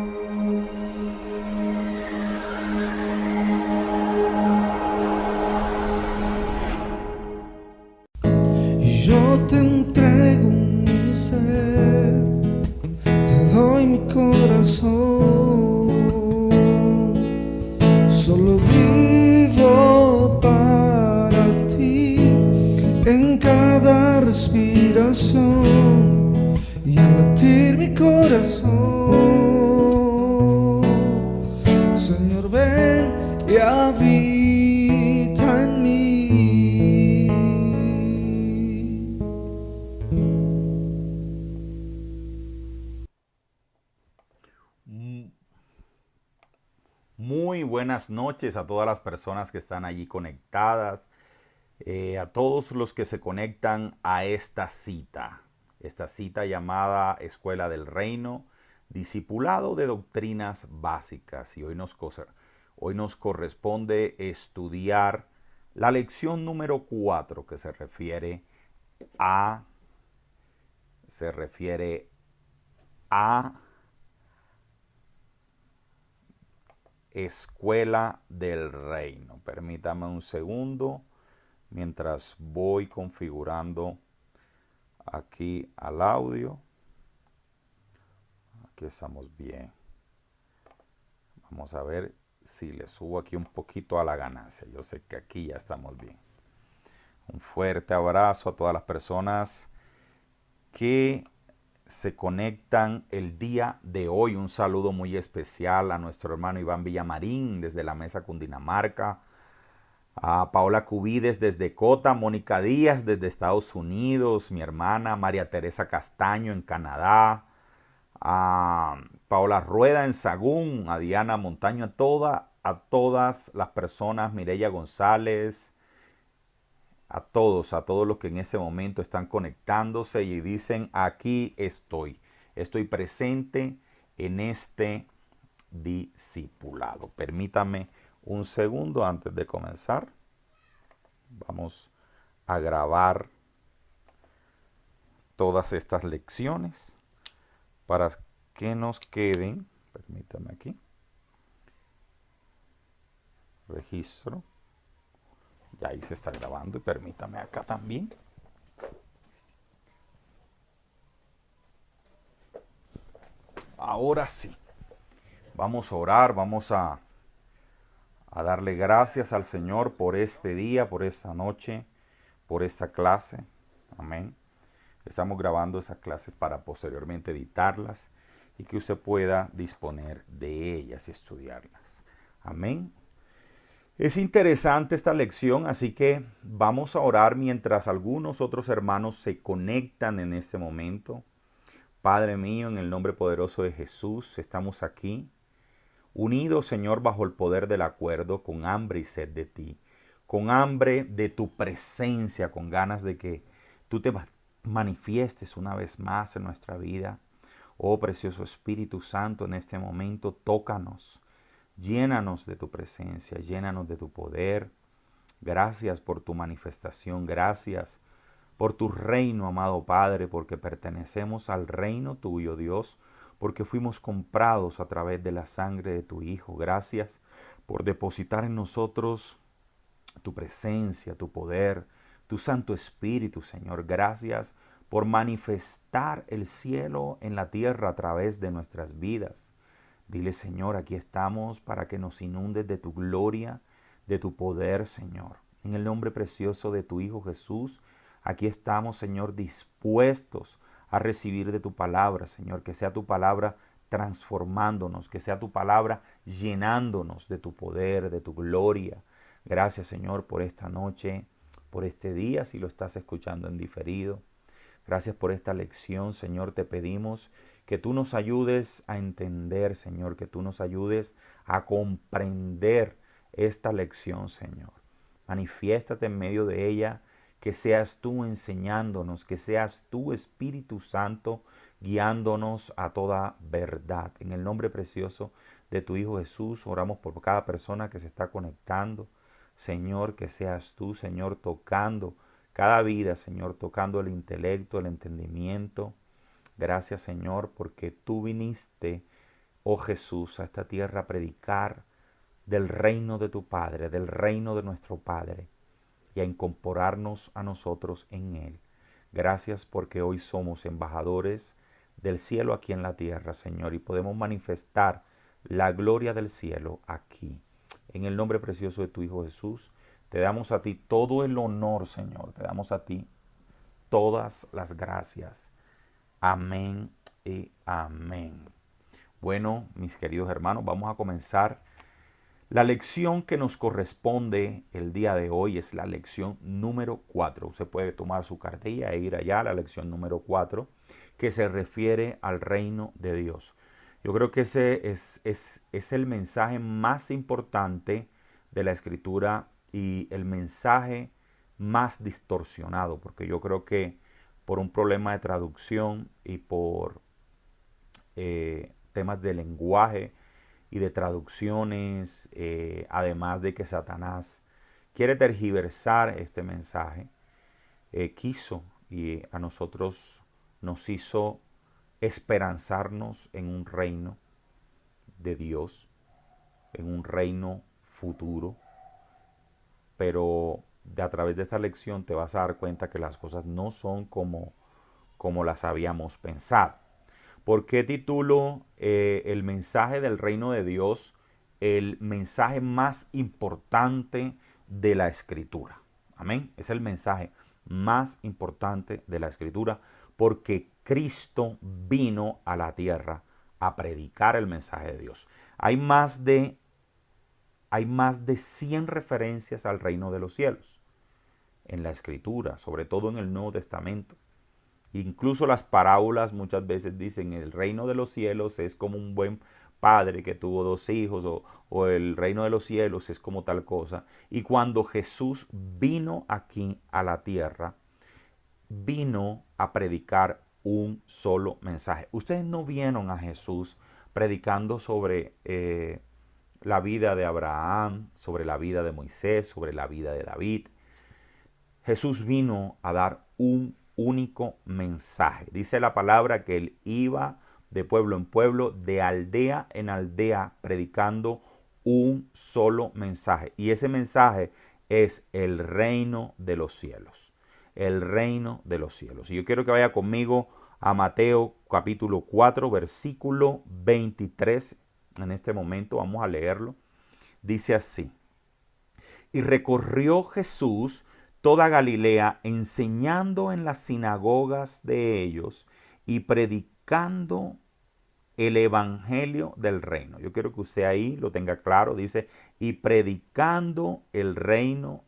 Yo te entrego mi ser, te doy mi corazón. Solo vivo para ti en cada respiración y al latir mi corazón. Señor, ven y habita en mí. Muy buenas noches a todas las personas que están allí conectadas, a todos los que se conectan a esta cita llamada Escuela del Reino, Discipulado de Doctrinas Básicas. Y hoy nos corresponde estudiar la lección número 4 que se refiere a Escuela del Reino. Permítame un segundo mientras voy configurando aquí al audio. Aquí estamos bien. Vamos a ver si le subo aquí un poquito a la ganancia. Yo sé que aquí ya estamos bien. Un fuerte abrazo a todas las personas que se conectan el día de hoy. Un saludo muy especial a nuestro hermano Iván Villamarín desde la Mesa, Cundinamarca, a Paola Cubides desde Cota, Mónica Díaz desde Estados Unidos, mi hermana María Teresa Castaño en Canadá, a Paola Rueda en Sagún, a Diana Montaño, a todas las personas, Mireya González, a todos los que en ese momento están conectándose y dicen: aquí estoy presente en este discipulado. Permítame un segundo antes de comenzar. Vamos a grabar todas estas lecciones para que nos queden. Permítame aquí. Registro. Ya ahí se está grabando y permítame acá también. Ahora sí. Vamos a orar, vamos a darle gracias al Señor por este día, por esta noche, por esta clase. Amén. Estamos grabando esas clases para posteriormente editarlas y que usted pueda disponer de ellas y estudiarlas. Amén. Es interesante esta lección, así que vamos a orar mientras algunos otros hermanos se conectan en este momento. Padre mío, en el nombre poderoso de Jesús, estamos aquí, unidos, Señor, bajo el poder del acuerdo, con hambre y sed de ti, con hambre de tu presencia, con ganas de que tú te manifiestes una vez más en nuestra vida. Oh, precioso Espíritu Santo, en este momento, tócanos. Llénanos de tu presencia, llénanos de tu poder. Gracias por tu manifestación, gracias por tu reino, amado Padre, porque pertenecemos al reino tuyo, Dios, porque fuimos comprados a través de la sangre de tu Hijo. Gracias por depositar en nosotros tu presencia, tu poder, tu Santo Espíritu, Señor. Gracias por manifestar el cielo en la tierra a través de nuestras vidas. Dile: Señor, aquí estamos para que nos inundes de tu gloria, de tu poder, Señor. En el nombre precioso de tu Hijo Jesús, aquí estamos, Señor, dispuestos a recibir de tu palabra, Señor. Que sea tu palabra transformándonos, que sea tu palabra llenándonos de tu poder, de tu gloria. Gracias, Señor, por esta noche, por este día, si lo estás escuchando en diferido. Gracias por esta lección, Señor. Te pedimos que tú nos ayudes a entender, Señor, que tú nos ayudes a comprender esta lección, Señor. Manifiéstate en medio de ella, que seas tú enseñándonos, que seas tú, Espíritu Santo, guiándonos a toda verdad. En el nombre precioso de tu Hijo Jesús, oramos por cada persona que se está conectando. Señor, que seas tú, Señor, tocando cada vida, Señor, tocando el intelecto, el entendimiento. Gracias, Señor, porque tú viniste oh Jesús, a esta tierra a predicar del reino de tu Padre, del reino de nuestro Padre, y a incorporarnos a nosotros en él. Gracias porque hoy somos embajadores del cielo aquí en la tierra, Señor, y podemos manifestar la gloria del cielo aquí. En el nombre precioso de tu Hijo Jesús, te damos a ti todo el honor, Señor. Te damos a ti todas las gracias. Amén y amén. Bueno, mis queridos hermanos, vamos a comenzar. La lección que nos corresponde el día de hoy es la lección número 4. Usted puede tomar su cartilla e ir allá a la lección número 4, que se refiere al reino de Dios. Yo creo que ese es el mensaje más importante de la Escritura y el mensaje más distorsionado, porque yo creo que por un problema de traducción y por temas de lenguaje y de traducciones, además de que Satanás quiere tergiversar este mensaje, quiso y a nosotros nos hizo esperanzarnos en un reino de Dios, en un reino futuro, pero a través de esta lección te vas a dar cuenta que las cosas no son como las habíamos pensado. ¿Por qué titulo el mensaje del reino de Dios el mensaje más importante de la Escritura? Amén. Es el mensaje más importante de la Escritura porque Cristo vino a la tierra a predicar el mensaje de Dios. Hay más de 100 referencias al reino de los cielos en la Escritura, sobre todo en el Nuevo Testamento. Incluso las parábolas muchas veces dicen el reino de los cielos es como un buen padre que tuvo 2 hijos o el reino de los cielos es como tal cosa. Y cuando Jesús vino aquí a la tierra, vino a predicar un solo mensaje. Ustedes no vieron a Jesús predicando sobre la vida de Abraham, sobre la vida de Moisés, sobre la vida de David. Jesús vino a dar un único mensaje. Dice la palabra que él iba de pueblo en pueblo, de aldea en aldea, predicando un solo mensaje. Y ese mensaje es el reino de los cielos. El reino de los cielos. Y yo quiero que vaya conmigo a Mateo capítulo 4, versículo 23. En este momento vamos a leerlo. Dice así: y recorrió Jesús toda Galilea, enseñando en las sinagogas de ellos y predicando el evangelio del reino. Yo quiero que usted ahí lo tenga claro. Dice, y predicando el reino,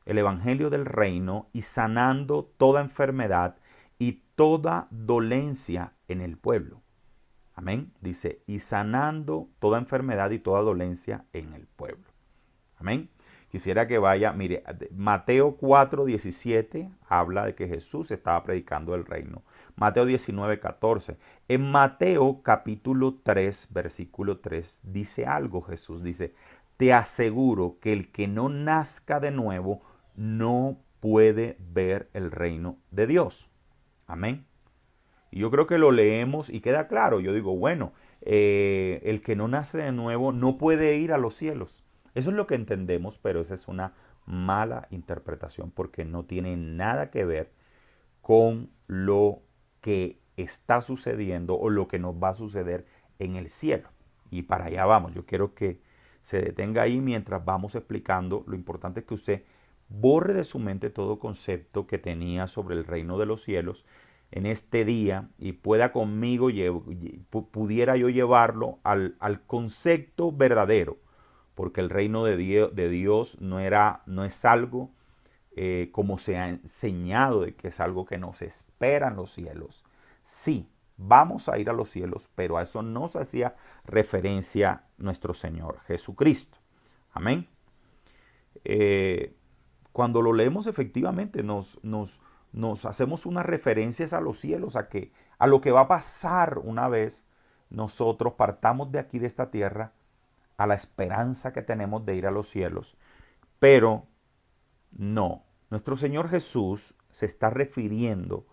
el evangelio del reino, y sanando toda enfermedad y toda dolencia en el pueblo. Amén. Dice, y sanando toda enfermedad y toda dolencia en el pueblo. Amén. Quisiera que vaya, mire, Mateo 4:17 habla de que Jesús estaba predicando el reino. Mateo 19:14. En Mateo capítulo 3, versículo 3, dice algo Jesús. Dice, te aseguro que el que no nazca de nuevo no puede ver el reino de Dios. Amén. Y yo creo que lo leemos y queda claro. Yo digo, bueno, el que no nace de nuevo no puede ir a los cielos. Eso es lo que entendemos, pero esa es una mala interpretación porque no tiene nada que ver con lo que está sucediendo o lo que nos va a suceder en el cielo. Y para allá vamos. Yo quiero que se detenga ahí mientras vamos explicando. Lo importante es que usted borre de su mente todo concepto que tenía sobre el reino de los cielos en este día y pueda conmigo, pudiera yo llevarlo al concepto verdadero. Porque el reino de Dios no es algo como se ha enseñado de que es algo que nos espera en los cielos. Sí, vamos a ir a los cielos, pero a eso no se hacía referencia nuestro Señor Jesucristo. Amén. Cuando lo leemos efectivamente nos hacemos unas referencias a los cielos, a lo que va a pasar una vez nosotros partamos de aquí de esta tierra, a la esperanza que tenemos de ir a los cielos. Pero no, nuestro Señor Jesús se está refiriendo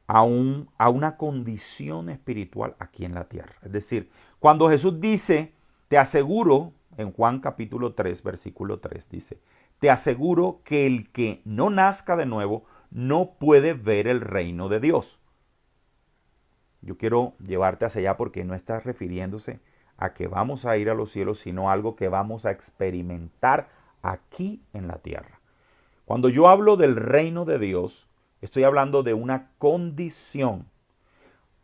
a una condición espiritual aquí en la tierra. Es decir, cuando Jesús dice, te aseguro, en Juan capítulo 3, versículo 3, dice, te aseguro que el que no nazca de nuevo no puede ver el reino de Dios. Yo quiero llevarte hacia allá porque no está refiriéndose a que vamos a ir a los cielos, sino algo que vamos a experimentar aquí en la tierra. Cuando yo hablo del reino de Dios, estoy hablando de una condición,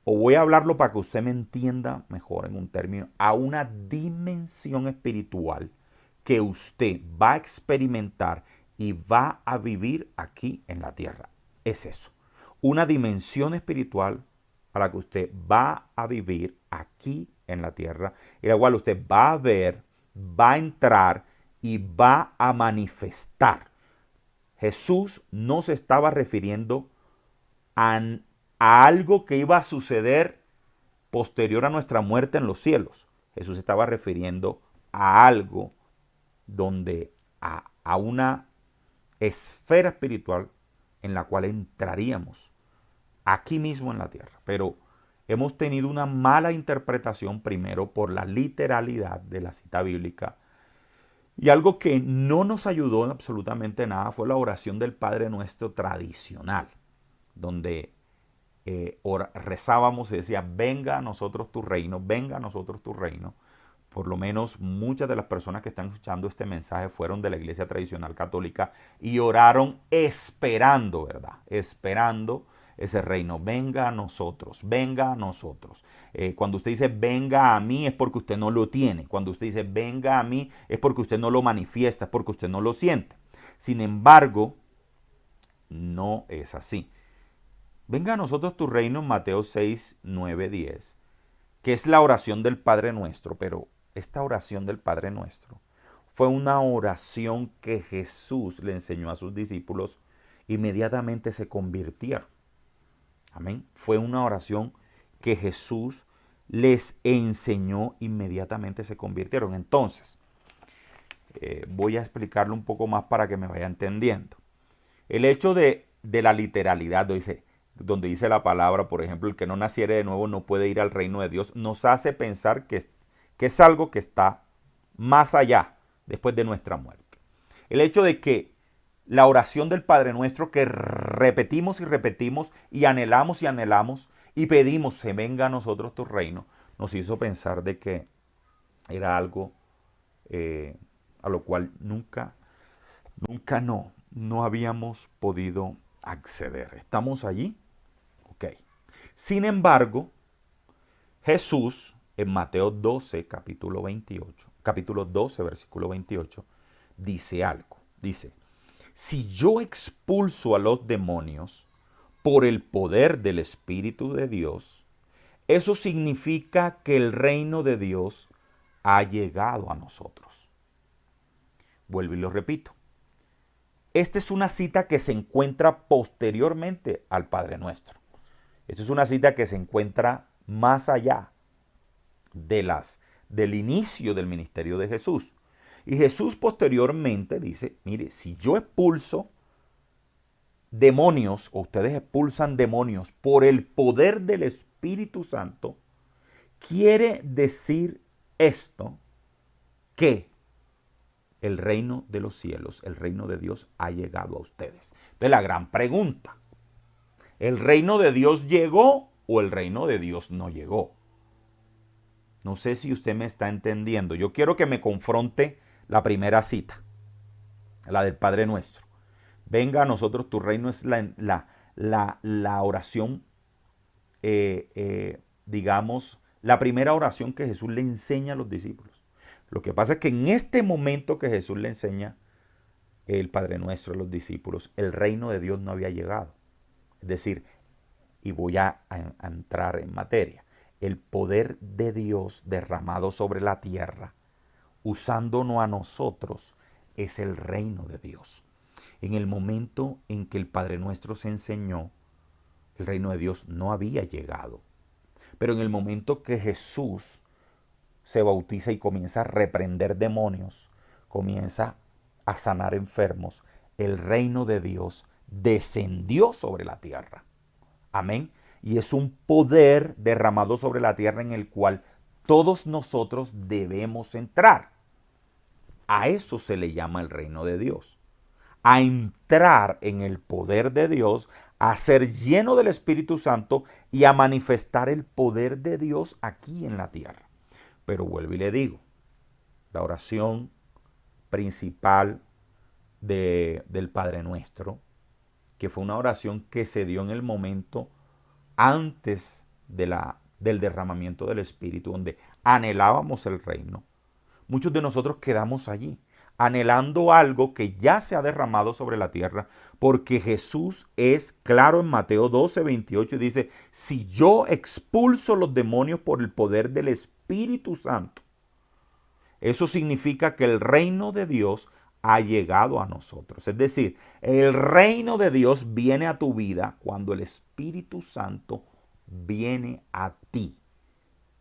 o voy a hablarlo para que usted me entienda mejor en un término, a una dimensión espiritual que usted va a experimentar y va a vivir aquí en la tierra. Es eso, una dimensión espiritual a la que usted va a vivir aquí en la tierra, y la cual usted va a ver, va a entrar y va a manifestar. Jesús no se estaba refiriendo a algo que iba a suceder posterior a nuestra muerte en los cielos. Jesús se estaba refiriendo a algo donde a una esfera espiritual en la cual entraríamos aquí mismo en la tierra. Pero hemos tenido una mala interpretación primero por la literalidad de la cita bíblica. Y algo que no nos ayudó en absolutamente nada fue la oración del Padre Nuestro tradicional, donde rezábamos y decía, venga a nosotros tu reino, venga a nosotros tu reino. Por lo menos muchas de las personas que están escuchando este mensaje fueron de la iglesia tradicional católica y oraron esperando, ¿verdad? Esperando ese reino. Venga a nosotros, venga a nosotros. Cuando usted dice venga a mí es porque usted no lo tiene. Cuando usted dice venga a mí es porque usted no lo manifiesta, es porque usted no lo siente. Sin embargo, no es así. Venga a nosotros tu reino en Mateo 6, 9, 10, que es la oración del Padre Nuestro, pero esta oración del Padre Nuestro fue una oración que Jesús le enseñó a sus discípulos, inmediatamente se convirtieron. Amén. Fue una oración que Jesús les enseñó, inmediatamente se convirtieron. Entonces, voy a explicarlo un poco más para que me vaya entendiendo. El hecho de la literalidad, donde dice la palabra, por ejemplo, el que no naciere de nuevo no puede ir al reino de Dios, nos hace pensar que es algo que está más allá, después de nuestra muerte. El hecho de que la oración del Padre Nuestro que repetimos y repetimos y anhelamos y pedimos se venga a nosotros tu reino, nos hizo pensar de que era algo a lo cual nunca no habíamos podido acceder. ¿Estamos allí? Ok. Sin embargo, Jesús en Mateo 12, capítulo 12, versículo 28, dice algo. Dice, si yo expulso a los demonios por el poder del Espíritu de Dios, eso significa que el reino de Dios ha llegado a nosotros. Vuelvo y lo repito. Esta es una cita que se encuentra posteriormente al Padre Nuestro. Esta es una cita que se encuentra más allá del inicio del ministerio de Jesús. Y Jesús posteriormente dice, mire, si yo expulso demonios, o ustedes expulsan demonios por el poder del Espíritu Santo, quiere decir esto que el reino de los cielos, el reino de Dios ha llegado a ustedes. Entonces la gran pregunta, ¿el reino de Dios llegó o el reino de Dios no llegó? No sé si usted me está entendiendo. Yo quiero que me confronte la primera cita, la del Padre Nuestro. Venga a nosotros tu reino es la oración, digamos, la primera oración que Jesús le enseña a los discípulos. Lo que pasa es que en este momento que Jesús le enseña el Padre Nuestro a los discípulos, el reino de Dios no había llegado. Es decir, y voy a entrar en materia, el poder de Dios derramado sobre la tierra, usándonos a nosotros, es el reino de Dios. En el momento en que el Padre Nuestro se enseñó, el reino de Dios no había llegado. Pero en el momento que Jesús se bautiza y comienza a reprender demonios, comienza a sanar enfermos, el reino de Dios descendió sobre la tierra. Amén. Y es un poder derramado sobre la tierra en el cual todos nosotros debemos entrar. A eso se le llama el reino de Dios. A entrar en el poder de Dios, a ser lleno del Espíritu Santo y a manifestar el poder de Dios aquí en la tierra. Pero vuelvo y le digo, la oración principal del Padre Nuestro, que fue una oración que se dio en el momento antes del derramamiento del Espíritu, donde anhelábamos el reino. Muchos de nosotros quedamos allí, anhelando algo que ya se ha derramado sobre la tierra, porque Jesús es claro en Mateo 12, 28, y dice, si yo expulso los demonios por el poder del Espíritu Santo, eso significa que el reino de Dios ha llegado a nosotros. Es decir, el reino de Dios viene a tu vida cuando el Espíritu Santo viene a ti.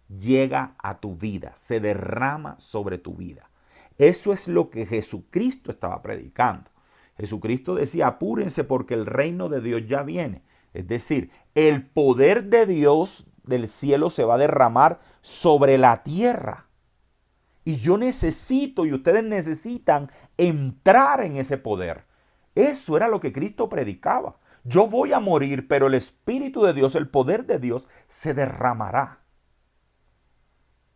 Llega a tu vida, se derrama sobre tu vida. Eso es lo que Jesucristo estaba predicando. Jesucristo decía, apúrense porque el reino de Dios ya viene. Es decir, el poder de Dios del cielo se va a derramar sobre la tierra. Y yo necesito y ustedes necesitan entrar en ese poder. Eso era lo que Cristo predicaba. Yo voy a morir, pero el Espíritu de Dios, el poder de Dios, se derramará.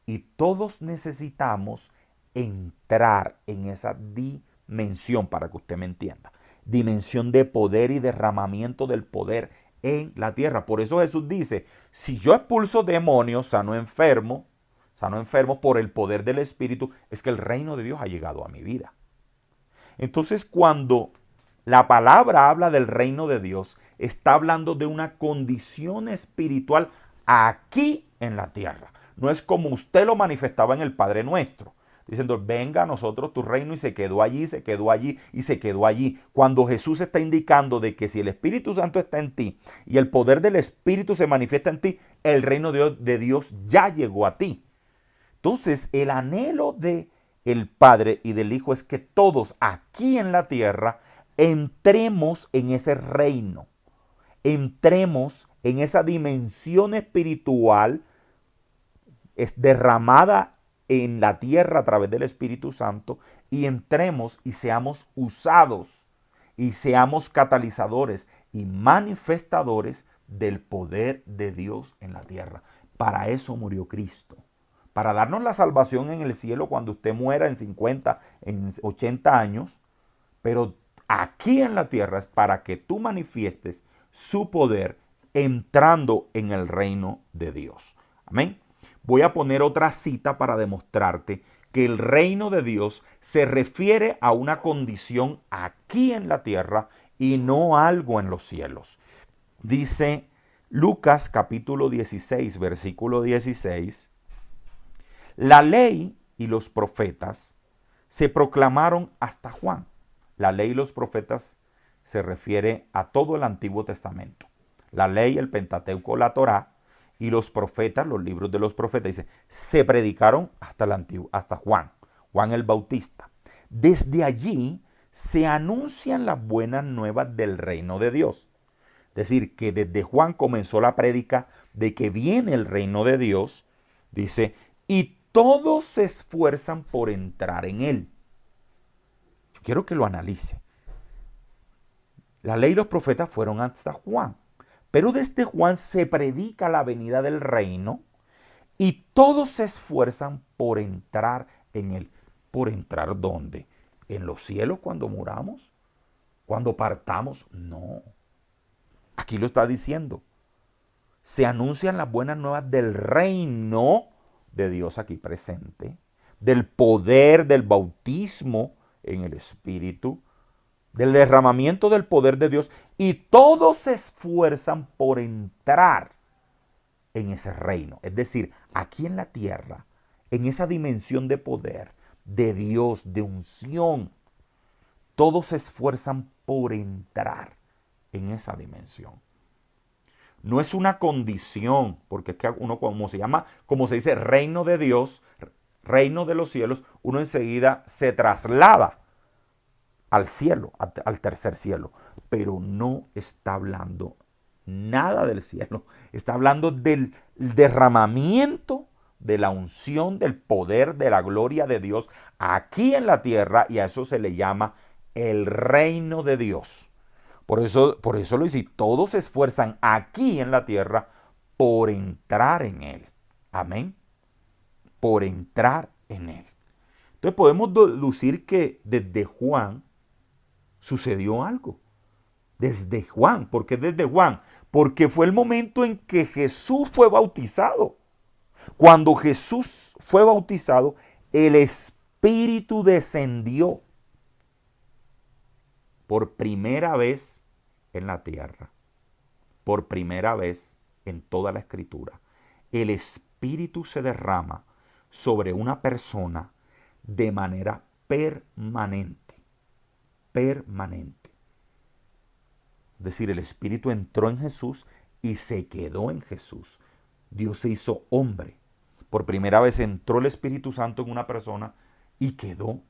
Y todos necesitamos entrar en esa dimensión, para que usted me entienda. Dimensión de poder y derramamiento del poder en la tierra. Por eso Jesús dice, si yo expulso demonios, sano enfermos por el poder del Espíritu, es que el reino de Dios ha llegado a mi vida. Entonces, cuando la palabra habla del reino de Dios, está hablando de una condición espiritual aquí en la tierra. No es como usted lo manifestaba en el Padre Nuestro, diciendo, venga a nosotros tu reino, y se quedó allí, se quedó allí y se quedó allí. Cuando Jesús está indicando de que si el Espíritu Santo está en ti y el poder del Espíritu se manifiesta en ti, el reino de Dios ya llegó a ti. Entonces, el anhelo del Padre y del Hijo es que todos aquí en la tierra entremos en ese reino, entremos en esa dimensión espiritual es derramada en la tierra a través del Espíritu Santo, y entremos y seamos usados y seamos catalizadores y manifestadores del poder de Dios en la tierra. Para eso murió Cristo, para darnos la salvación en el cielo cuando usted muera en 50, en 80 años, pero aquí en la tierra es para que tú manifiestes su poder entrando en el reino de Dios. Amén. Voy a poner otra cita para demostrarte que el reino de Dios se refiere a una condición aquí en la tierra y no algo en los cielos. Dice Lucas capítulo 16, versículo 16. La ley y los profetas se proclamaron hasta Juan. La ley y los profetas se refiere a todo el Antiguo Testamento. La ley, el Pentateuco, la Torá, y los profetas, los libros de los profetas, dice, se predicaron hasta Juan el Bautista. Desde allí se anuncian las buenas nuevas del reino de Dios. Es decir, que desde Juan comenzó la prédica de que viene el reino de Dios, dice, y todos se esfuerzan por entrar en él. Yo quiero que lo analice. La ley y los profetas fueron hasta Juan. Pero desde Juan se predica la venida del reino y todos se esfuerzan por entrar en él. ¿Por entrar dónde? ¿En los cielos cuando muramos? ¿Cuando partamos? No. Aquí lo está diciendo. Se anuncian las buenas nuevas del reino de Dios aquí presente, del poder del bautismo en el Espíritu, del derramamiento del poder de Dios, y todos se esfuerzan por entrar en ese reino. Es decir, aquí en la tierra, en esa dimensión de poder, de Dios, de unción, todos se esfuerzan por entrar en esa dimensión. No es una condición, porque es que uno, como se dice, reino de Dios, reino de los cielos, uno enseguida se traslada al cielo, al tercer cielo, pero no está hablando nada del cielo. Está hablando del derramamiento de la unción, del poder, de la gloria de Dios aquí en la tierra, y a eso se le llama el reino de Dios. Por eso lo dice, todos se esfuerzan aquí en la tierra por entrar en él. Amén. Por entrar en él. Entonces podemos deducir que desde Juan sucedió algo. Desde Juan. ¿Por qué desde Juan? Porque fue el momento en que Jesús fue bautizado. Cuando Jesús fue bautizado, el Espíritu descendió por primera vez en la tierra. Por primera vez en toda la Escritura. El Espíritu se derrama sobre una persona de manera permanente. Permanente. Es decir, el Espíritu entró en Jesús y se quedó en Jesús. Dios se hizo hombre. Por primera vez entró el Espíritu Santo en una persona y quedó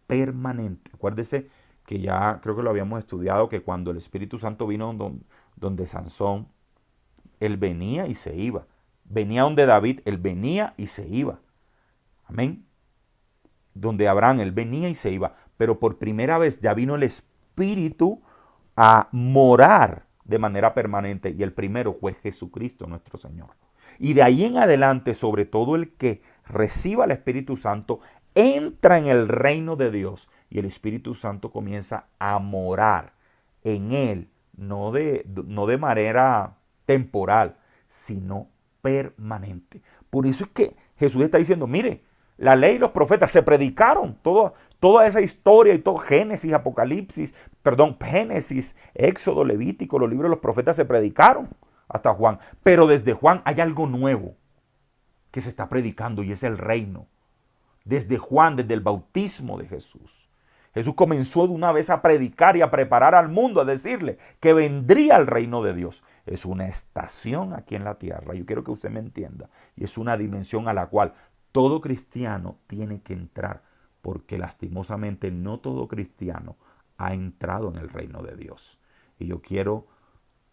permanente. Acuérdese que ya creo que lo habíamos estudiado, que cuando el Espíritu Santo vino donde Sansón, él venía y se iba. Venía donde David, él venía y se iba. Amén. Donde Abraham, él venía y se iba. Pero por primera vez ya vino el Espíritu a morar de manera permanente. Y el primero fue Jesucristo nuestro Señor. Y de ahí en adelante, sobre todo el que reciba el Espíritu Santo, entra en el reino de Dios. Y el Espíritu Santo comienza a morar en él. No de manera temporal, sino permanente. Por eso es que Jesús está diciendo, mire, la ley y los profetas se predicaron, toda esa historia y todo, Génesis, Éxodo, Levítico, los libros de los profetas se predicaron hasta Juan. Pero desde Juan hay algo nuevo que se está predicando y es el reino. Desde Juan, desde el bautismo de Jesús. Jesús comenzó de una vez a predicar y a preparar al mundo, a decirle que vendría el reino de Dios. Es una estación aquí en la tierra, yo quiero que usted me entienda, y es una dimensión a la cual todo cristiano tiene que entrar, porque lastimosamente no todo cristiano ha entrado en el reino de Dios. Y yo quiero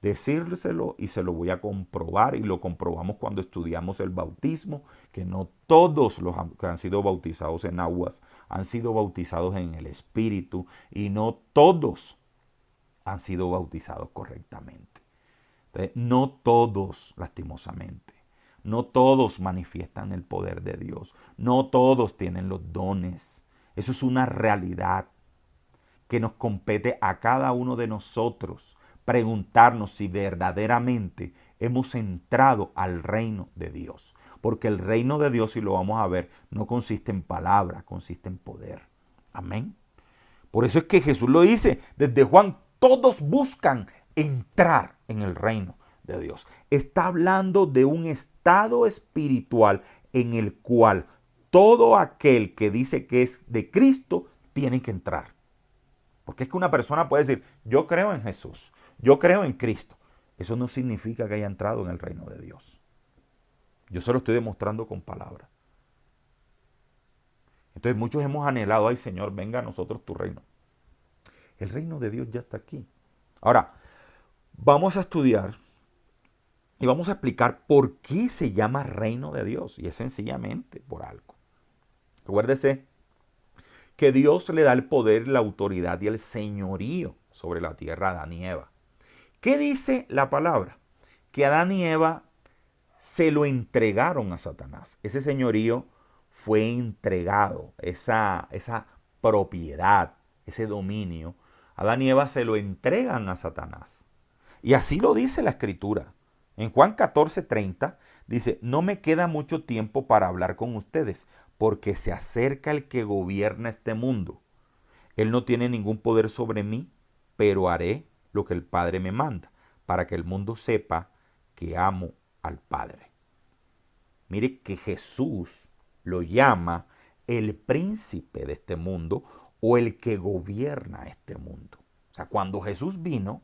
decírselo y se lo voy a comprobar, y lo comprobamos cuando estudiamos el bautismo, que no todos los que han sido bautizados en aguas han sido bautizados en el Espíritu, y no todos han sido bautizados correctamente. Entonces, no todos, lastimosamente, no todos manifiestan el poder de Dios, no todos tienen los dones. Eso es una realidad que nos compete a cada uno de nosotros preguntarnos si verdaderamente hemos entrado al reino de Dios. Porque el reino de Dios, si lo vamos a ver, no consiste en palabras, consiste en poder. Amén. Por eso es que Jesús lo dice desde Juan, todos buscan entrar en el reino de Dios. Está hablando de un estado espiritual en el cual todo aquel que dice que es de Cristo tiene que entrar. Porque es que una persona puede decir, yo creo en Jesús, yo creo en Cristo. Eso no significa que haya entrado en el reino de Dios. Yo se lo estoy demostrando con palabras. Entonces muchos hemos anhelado, ay Señor, venga a nosotros tu reino. El reino de Dios ya está aquí. Ahora, vamos a estudiar y vamos a explicar por qué se llama reino de Dios. Y es sencillamente por algo. Acuérdese que Dios le da el poder, la autoridad y el señorío sobre la tierra a Adán y Eva. ¿Qué dice la palabra? Que Adán y Eva se lo entregaron a Satanás. Ese señorío fue entregado, esa propiedad, ese dominio. Adán y Eva se lo entregan a Satanás. Y así lo dice la Escritura. En Juan 14:30 dice, no me queda mucho tiempo para hablar con ustedes, porque se acerca el que gobierna este mundo. Él no tiene ningún poder sobre mí, pero haré lo que el Padre me manda, para que el mundo sepa que amo al Padre. Mire que Jesús lo llama el príncipe de este mundo o el que gobierna este mundo. O sea, cuando Jesús vino,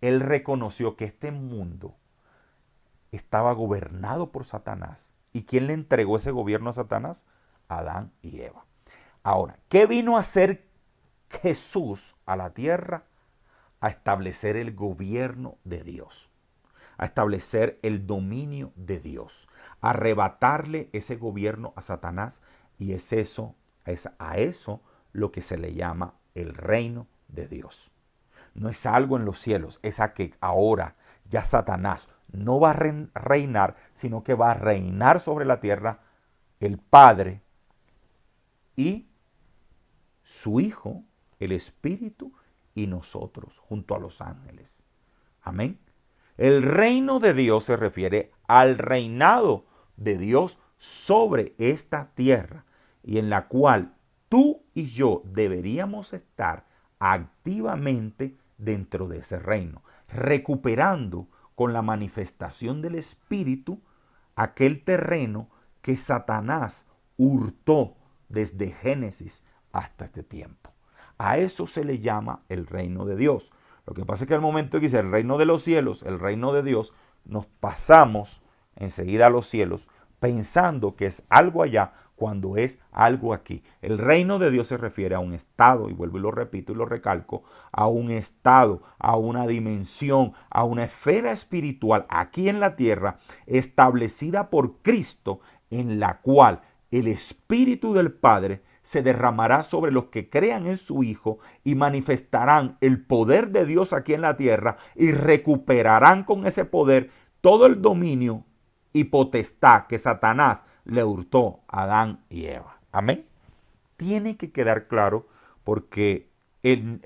él reconoció que este mundo estaba gobernado por Satanás. ¿Y quién le entregó ese gobierno a Satanás? Adán y Eva. Ahora, ¿qué vino a hacer Jesús a la tierra? a establecer el gobierno de Dios, a establecer el dominio de Dios, a arrebatarle ese gobierno a Satanás, y es a eso lo que se le llama el reino de Dios. No es algo en los cielos, es a que ahora ya Satanás no va a reinar, sino que va a reinar sobre la tierra el Padre y su Hijo, el Espíritu, y nosotros, junto a los ángeles. Amén. El reino de Dios se refiere al reinado de Dios sobre esta tierra, y en la cual tú y yo deberíamos estar activamente dentro de ese reino, recuperando con la manifestación del Espíritu aquel terreno que Satanás hurtó desde Génesis hasta este tiempo. A eso se le llama el reino de Dios. Lo que pasa es que al momento que dice el reino de los cielos, el reino de Dios, nos pasamos enseguida a los cielos pensando que es algo allá cuando es algo aquí. El reino de Dios se refiere a un estado, y vuelvo y lo repito y lo recalco, a un estado, a una dimensión, a una esfera espiritual aquí en la tierra establecida por Cristo, en la cual el Espíritu del Padre se derramará sobre los que crean en su Hijo y manifestarán el poder de Dios aquí en la tierra y recuperarán con ese poder todo el dominio y potestad que Satanás le hurtó a Adán y Eva. Amén. Tiene que quedar claro, porque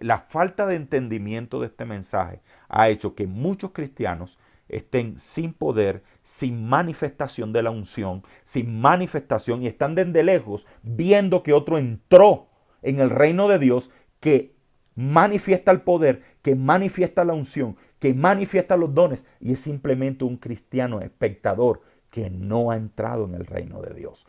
la falta de entendimiento de este mensaje ha hecho que muchos cristianos estén sin poder, sin manifestación de la unción, sin manifestación, y están desde lejos viendo que otro entró en el reino de Dios, que manifiesta el poder, que manifiesta la unción, que manifiesta los dones, y es simplemente un cristiano espectador que no ha entrado en el reino de Dios.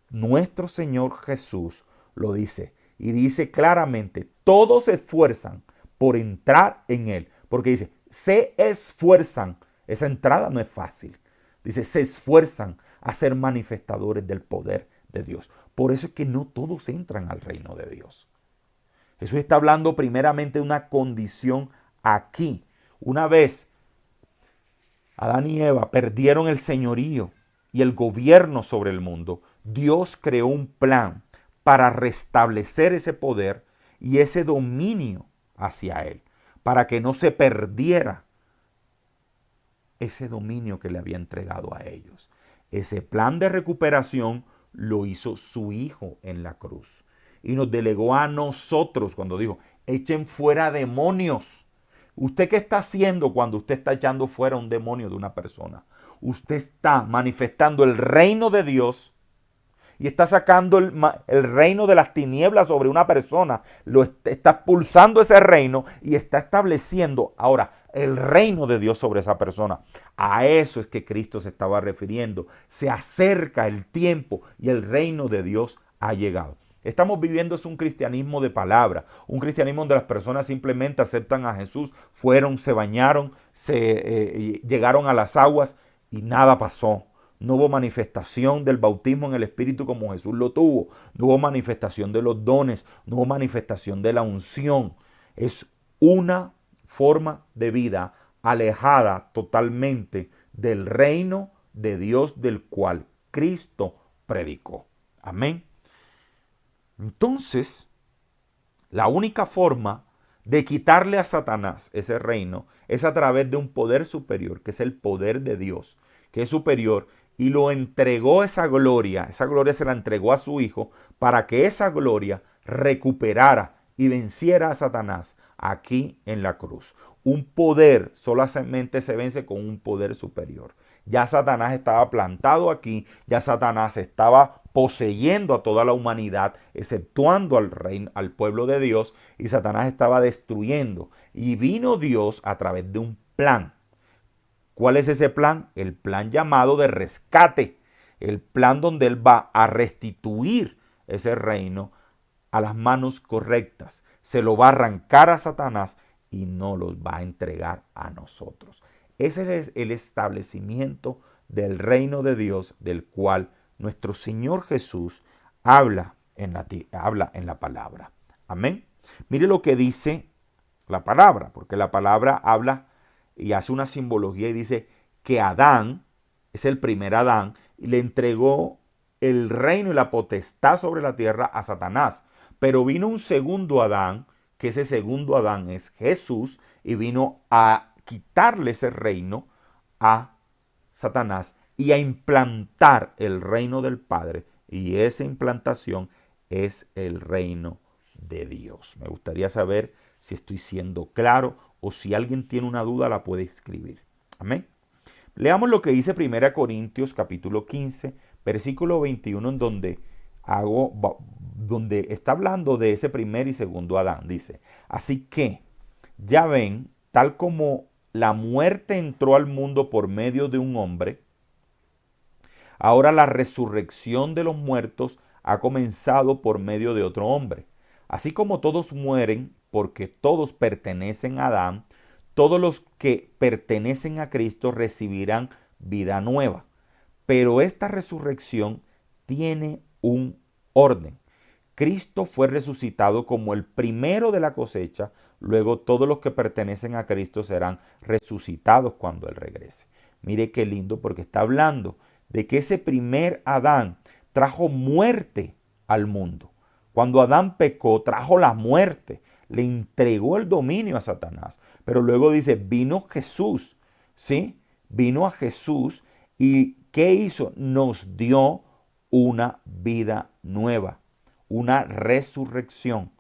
Nuestro Señor Jesús lo dice, y dice claramente: todos se esfuerzan por entrar en Él, porque dice, se esfuerzan. Esa entrada no es fácil. Dice, se esfuerzan a ser manifestadores del poder de Dios. Por eso es que no todos entran al reino de Dios. Jesús está hablando primeramente de una condición aquí. Una vez Adán y Eva perdieron el señorío y el gobierno sobre el mundo, Dios creó un plan para restablecer ese poder y ese dominio hacia Él, para que no se perdiera ese dominio que le había entregado a ellos. Ese plan de recuperación lo hizo su Hijo en la cruz, y nos delegó a nosotros cuando dijo: echen fuera demonios. ¿Usted qué está haciendo cuando usted está echando fuera un demonio de una persona? Usted está manifestando el reino de Dios y está sacando el reino de las tinieblas sobre una persona. Está expulsando ese reino y está estableciendo ahora el reino de Dios sobre esa persona. A eso es que Cristo se estaba refiriendo. Se acerca el tiempo y el reino de Dios ha llegado. Estamos viviendo un cristianismo de palabra, un cristianismo donde las personas simplemente aceptan a Jesús, fueron, se bañaron, llegaron a las aguas y nada pasó. No hubo manifestación del bautismo en el Espíritu como Jesús lo tuvo. No hubo manifestación de los dones, no hubo manifestación de la unción. Es una forma de vida alejada totalmente del reino de Dios del cual Cristo predicó. Amén. Entonces, la única forma de quitarle a Satanás ese reino es a través de un poder superior, que es el poder de Dios, que es superior, y lo entregó esa gloria se la entregó a su Hijo para que esa gloria recuperara y venciera a Satanás aquí en la cruz. Un poder solamente se vence con un poder superior. Ya Satanás estaba plantado aquí, ya Satanás estaba poseyendo a toda la humanidad, exceptuando al pueblo de Dios, y Satanás estaba destruyendo. Y vino Dios a través de un plan. ¿Cuál es ese plan? El plan llamado de rescate. El plan donde Él va a restituir ese reino a las manos correctas. Se lo va a arrancar a Satanás y no los va a entregar a nosotros. Ese es el establecimiento del reino de Dios, del cual nuestro Señor Jesús habla en la palabra. Amén. Mire lo que dice la palabra, porque la palabra habla y hace una simbología y dice que Adán es el primer Adán y le entregó el reino y la potestad sobre la tierra a Satanás. Pero vino un segundo Adán, que ese segundo Adán es Jesús, y vino a quitarle ese reino a Satanás y a implantar el reino del Padre. Y esa implantación es el reino de Dios. Me gustaría saber si estoy siendo claro o si alguien tiene una duda la puede escribir. Amén. Leamos lo que dice 1 Corintios capítulo 15, versículo 21, en donde está hablando de ese primer y segundo Adán. Dice, así que ya ven, tal como la muerte entró al mundo por medio de un hombre, ahora la resurrección de los muertos ha comenzado por medio de otro hombre. Así como todos mueren porque todos pertenecen a Adán, todos los que pertenecen a Cristo recibirán vida nueva. Pero esta resurrección tiene un orden. Cristo fue resucitado como el primero de la cosecha, luego todos los que pertenecen a Cristo serán resucitados cuando Él regrese. Mire qué lindo, porque está hablando de que ese primer Adán trajo muerte al mundo. Cuando Adán pecó, trajo la muerte, le entregó el dominio a Satanás. Pero luego dice, vino Jesús, ¿sí? Vino a Jesús y ¿qué hizo? Nos dio una vida nueva, una resurrección.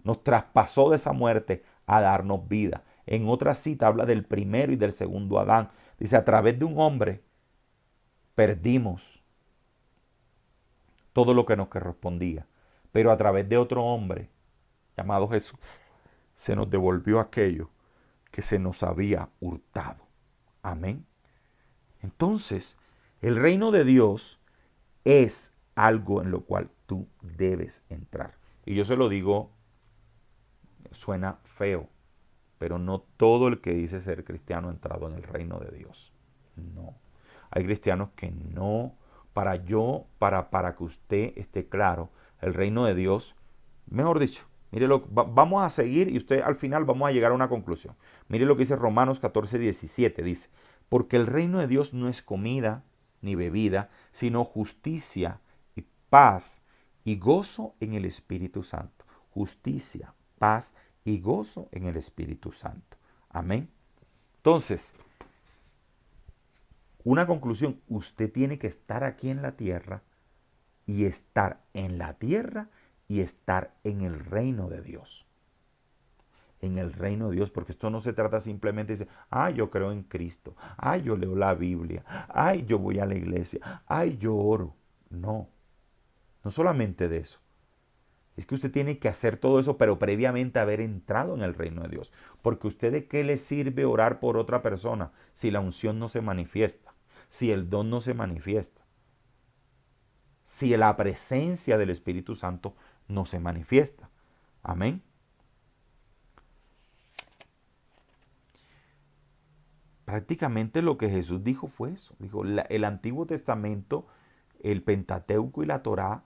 Nos traspasó de esa muerte a darnos vida. En otra cita habla del primero y del segundo Adán. Dice, a través de un hombre perdimos todo lo que nos correspondía. Pero a través de otro hombre, llamado Jesús, se nos devolvió aquello que se nos había hurtado. Amén. Entonces, el reino de Dios es algo en lo cual tú debes entrar. Y yo se lo digo, suena feo, pero no todo el que dice ser cristiano ha entrado en el reino de Dios. No. Hay cristianos que no. Para que usted esté claro, el reino de Dios, mejor dicho, mire vamos a seguir y usted al final vamos a llegar a una conclusión. Mire lo que dice Romanos 14, 17, dice, porque el reino de Dios no es comida ni bebida, sino justicia y paz y gozo en el Espíritu Santo. Justicia, paz y gozo en el Espíritu Santo. Amén. Entonces, una conclusión, usted tiene que estar aquí en la tierra y estar en la tierra y estar en el reino de Dios. En el reino de Dios, porque esto no se trata simplemente de decir, yo creo en Cristo, yo leo la Biblia, yo voy a la iglesia, yo oro. No, no solamente de eso. Es que usted tiene que hacer todo eso, pero previamente haber entrado en el reino de Dios. Porque usted, ¿de qué le sirve orar por otra persona si la unción no se manifiesta? Si el don no se manifiesta. Si la presencia del Espíritu Santo no se manifiesta. Amén. Prácticamente lo que Jesús dijo fue eso. Dijo, el Antiguo Testamento, el Pentateuco y la Torá,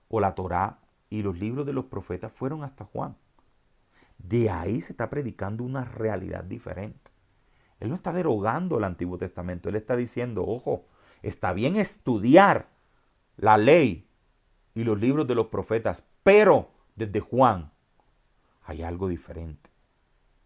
o la Torá y los libros de los profetas fueron hasta Juan. De ahí se está predicando una realidad diferente. Él no está derogando el Antiguo Testamento. Él está diciendo, ojo, está bien estudiar la ley y los libros de los profetas, pero desde Juan hay algo diferente.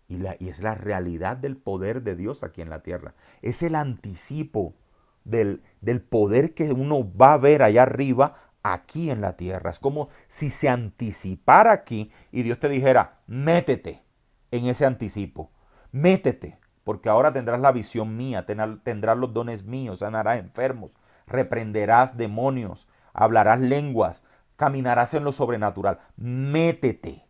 Y es la realidad del poder de Dios aquí en la tierra. Es el anticipo del poder que uno va a ver allá arriba, aquí en la tierra. Es como si se anticipara aquí y Dios te dijera, métete en ese anticipo. Métete, porque ahora tendrás la visión mía, tendrás los dones míos, sanarás enfermos, reprenderás demonios, hablarás lenguas, caminarás en lo sobrenatural. Métete.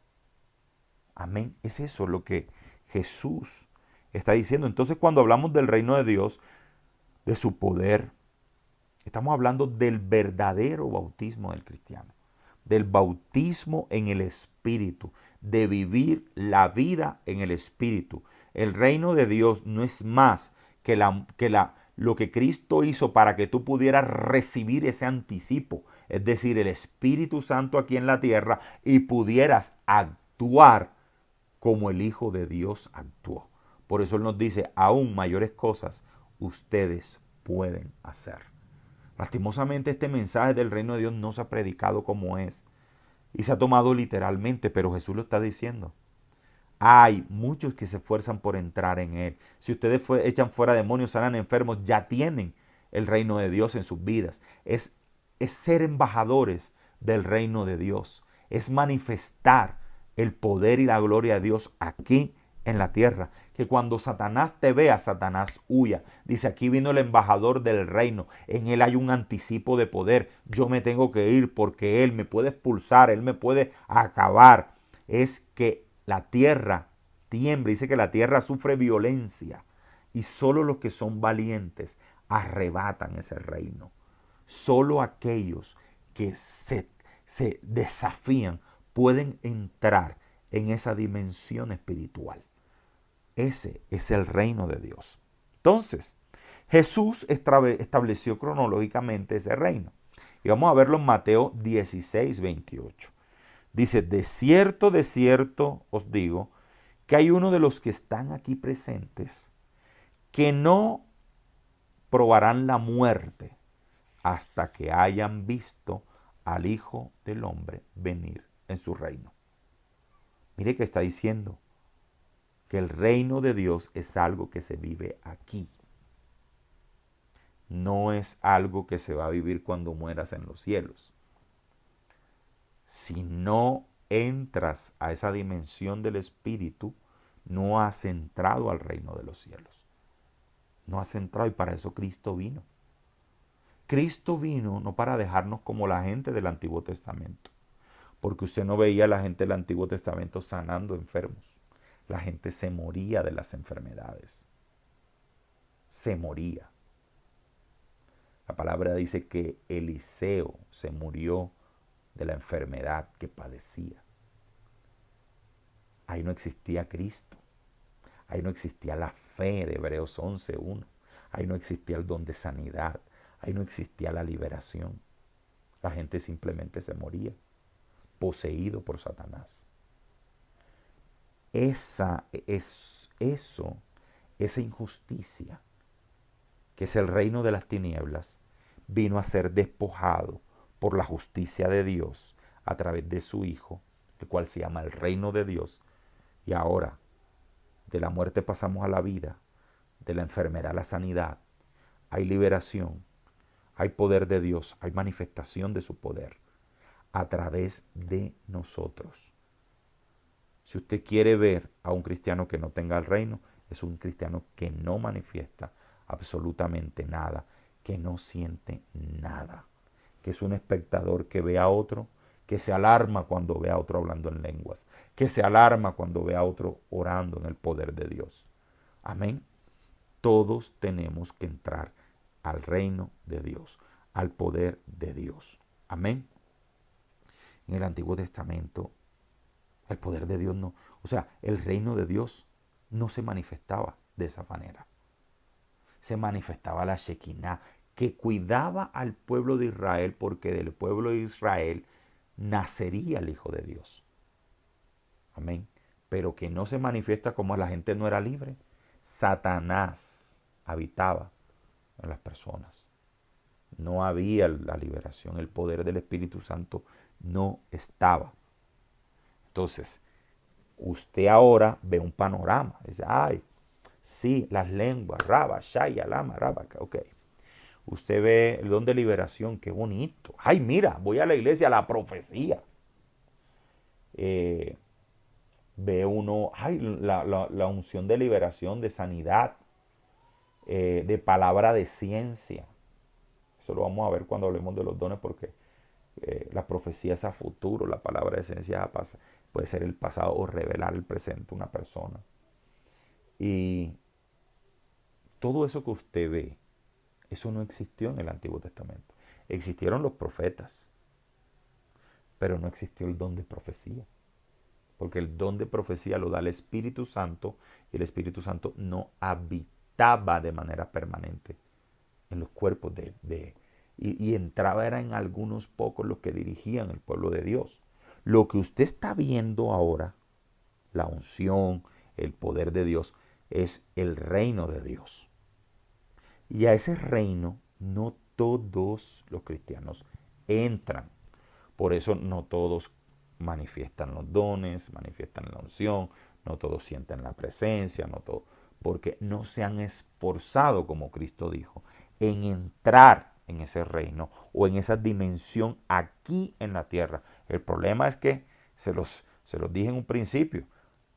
Amén. Es eso lo que Jesús está diciendo. Entonces, cuando hablamos del reino de Dios, de su poder, estamos hablando del verdadero bautismo del cristiano, del bautismo en el Espíritu, de vivir la vida en el Espíritu. El reino de Dios no es más que lo que Cristo hizo para que tú pudieras recibir ese anticipo, es decir, el Espíritu Santo aquí en la tierra, y pudieras actuar como el Hijo de Dios actuó. Por eso Él nos dice, aún mayores cosas ustedes pueden hacer. Lastimosamente este mensaje del reino de Dios no se ha predicado como es y se ha tomado literalmente, pero Jesús lo está diciendo. Hay muchos que se esfuerzan por entrar en Él. Si ustedes echan fuera demonios, sanan enfermos, ya tienen el reino de Dios en sus vidas. Es ser embajadores del reino de Dios. Es manifestar el poder y la gloria de Dios aquí en la tierra. Que cuando Satanás te vea, Satanás huya. Dice, aquí vino el embajador del reino. En él hay un anticipo de poder. Yo me tengo que ir porque él me puede expulsar, él me puede acabar. Es que la tierra tiembla. Dice que la tierra sufre violencia. Y solo los que son valientes arrebatan ese reino. Solo aquellos que se desafían pueden entrar en esa dimensión espiritual. Ese es el reino de Dios. Entonces, Jesús estableció cronológicamente ese reino. Y vamos a verlo en Mateo 16, 28. Dice, de cierto os digo, que hay uno de los que están aquí presentes que no probarán la muerte hasta que hayan visto al Hijo del Hombre venir en su reino. Mire que está diciendo que el reino de Dios es algo que se vive aquí. No es algo que se va a vivir cuando mueras en los cielos. Si no entras a esa dimensión del Espíritu, no has entrado al reino de los cielos. No has entrado, y para eso Cristo vino. Cristo vino no para dejarnos como la gente del Antiguo Testamento, porque usted no veía a la gente del Antiguo Testamento sanando enfermos. La gente se moría de las enfermedades. Se moría. La palabra dice que Eliseo se murió de la enfermedad que padecía. Ahí no existía Cristo. Ahí no existía la fe de Hebreos 11:1. Ahí no existía el don de sanidad. Ahí no existía la liberación. La gente simplemente se moría, poseído por Satanás. Esa injusticia, que es el reino de las tinieblas, vino a ser despojado por la justicia de Dios a través de su Hijo, el cual se llama el reino de Dios. Y ahora, de la muerte pasamos a la vida, de la enfermedad a la sanidad. Hay liberación, hay poder de Dios, hay manifestación de su poder a través de nosotros. Si usted quiere ver a un cristiano que no tenga el reino, es un cristiano que no manifiesta absolutamente nada, que no siente nada, que es un espectador que ve a otro, que se alarma cuando ve a otro hablando en lenguas, que se alarma cuando ve a otro orando en el poder de Dios. Amén. Todos tenemos que entrar al reino de Dios, al poder de Dios. Amén. En el Antiguo Testamento, el poder de Dios no, el reino de Dios no se manifestaba de esa manera. Se manifestaba la Shekinah, que cuidaba al pueblo de Israel, porque del pueblo de Israel nacería el Hijo de Dios. Amén. Pero que no se manifiesta como la gente no era libre. Satanás habitaba en las personas. No había la liberación, el poder del Espíritu Santo no estaba. Entonces, usted ahora ve un panorama. Dice, ay, sí, las lenguas, raba, shaya, lama, raba, ok. Usted ve el don de liberación, qué bonito. Ay, mira, voy a la iglesia, la profecía. Ve uno, ay, la unción de liberación, de sanidad, de palabra de ciencia. Eso lo vamos a ver cuando hablemos de los dones, porque la profecía es a futuro, la palabra de ciencia puede ser el pasado o revelar el presente a una persona. Y todo eso que usted ve, eso no existió en el Antiguo Testamento. Existieron los profetas, pero no existió el don de profecía. Porque el don de profecía lo da el Espíritu Santo, y el Espíritu Santo no habitaba de manera permanente en los cuerpos y entraba era en algunos pocos los que dirigían el pueblo de Dios. Lo que usted está viendo ahora la unción, el poder de Dios, es el reino de Dios. Y a ese reino no todos los cristianos entran. Por eso no todos manifiestan los dones, manifiestan la unción, no todos sienten la presencia, no todos, porque no se han esforzado, como Cristo dijo, en entrar en ese reino o en esa dimensión aquí en la tierra. El problema es que, se los dije en un principio,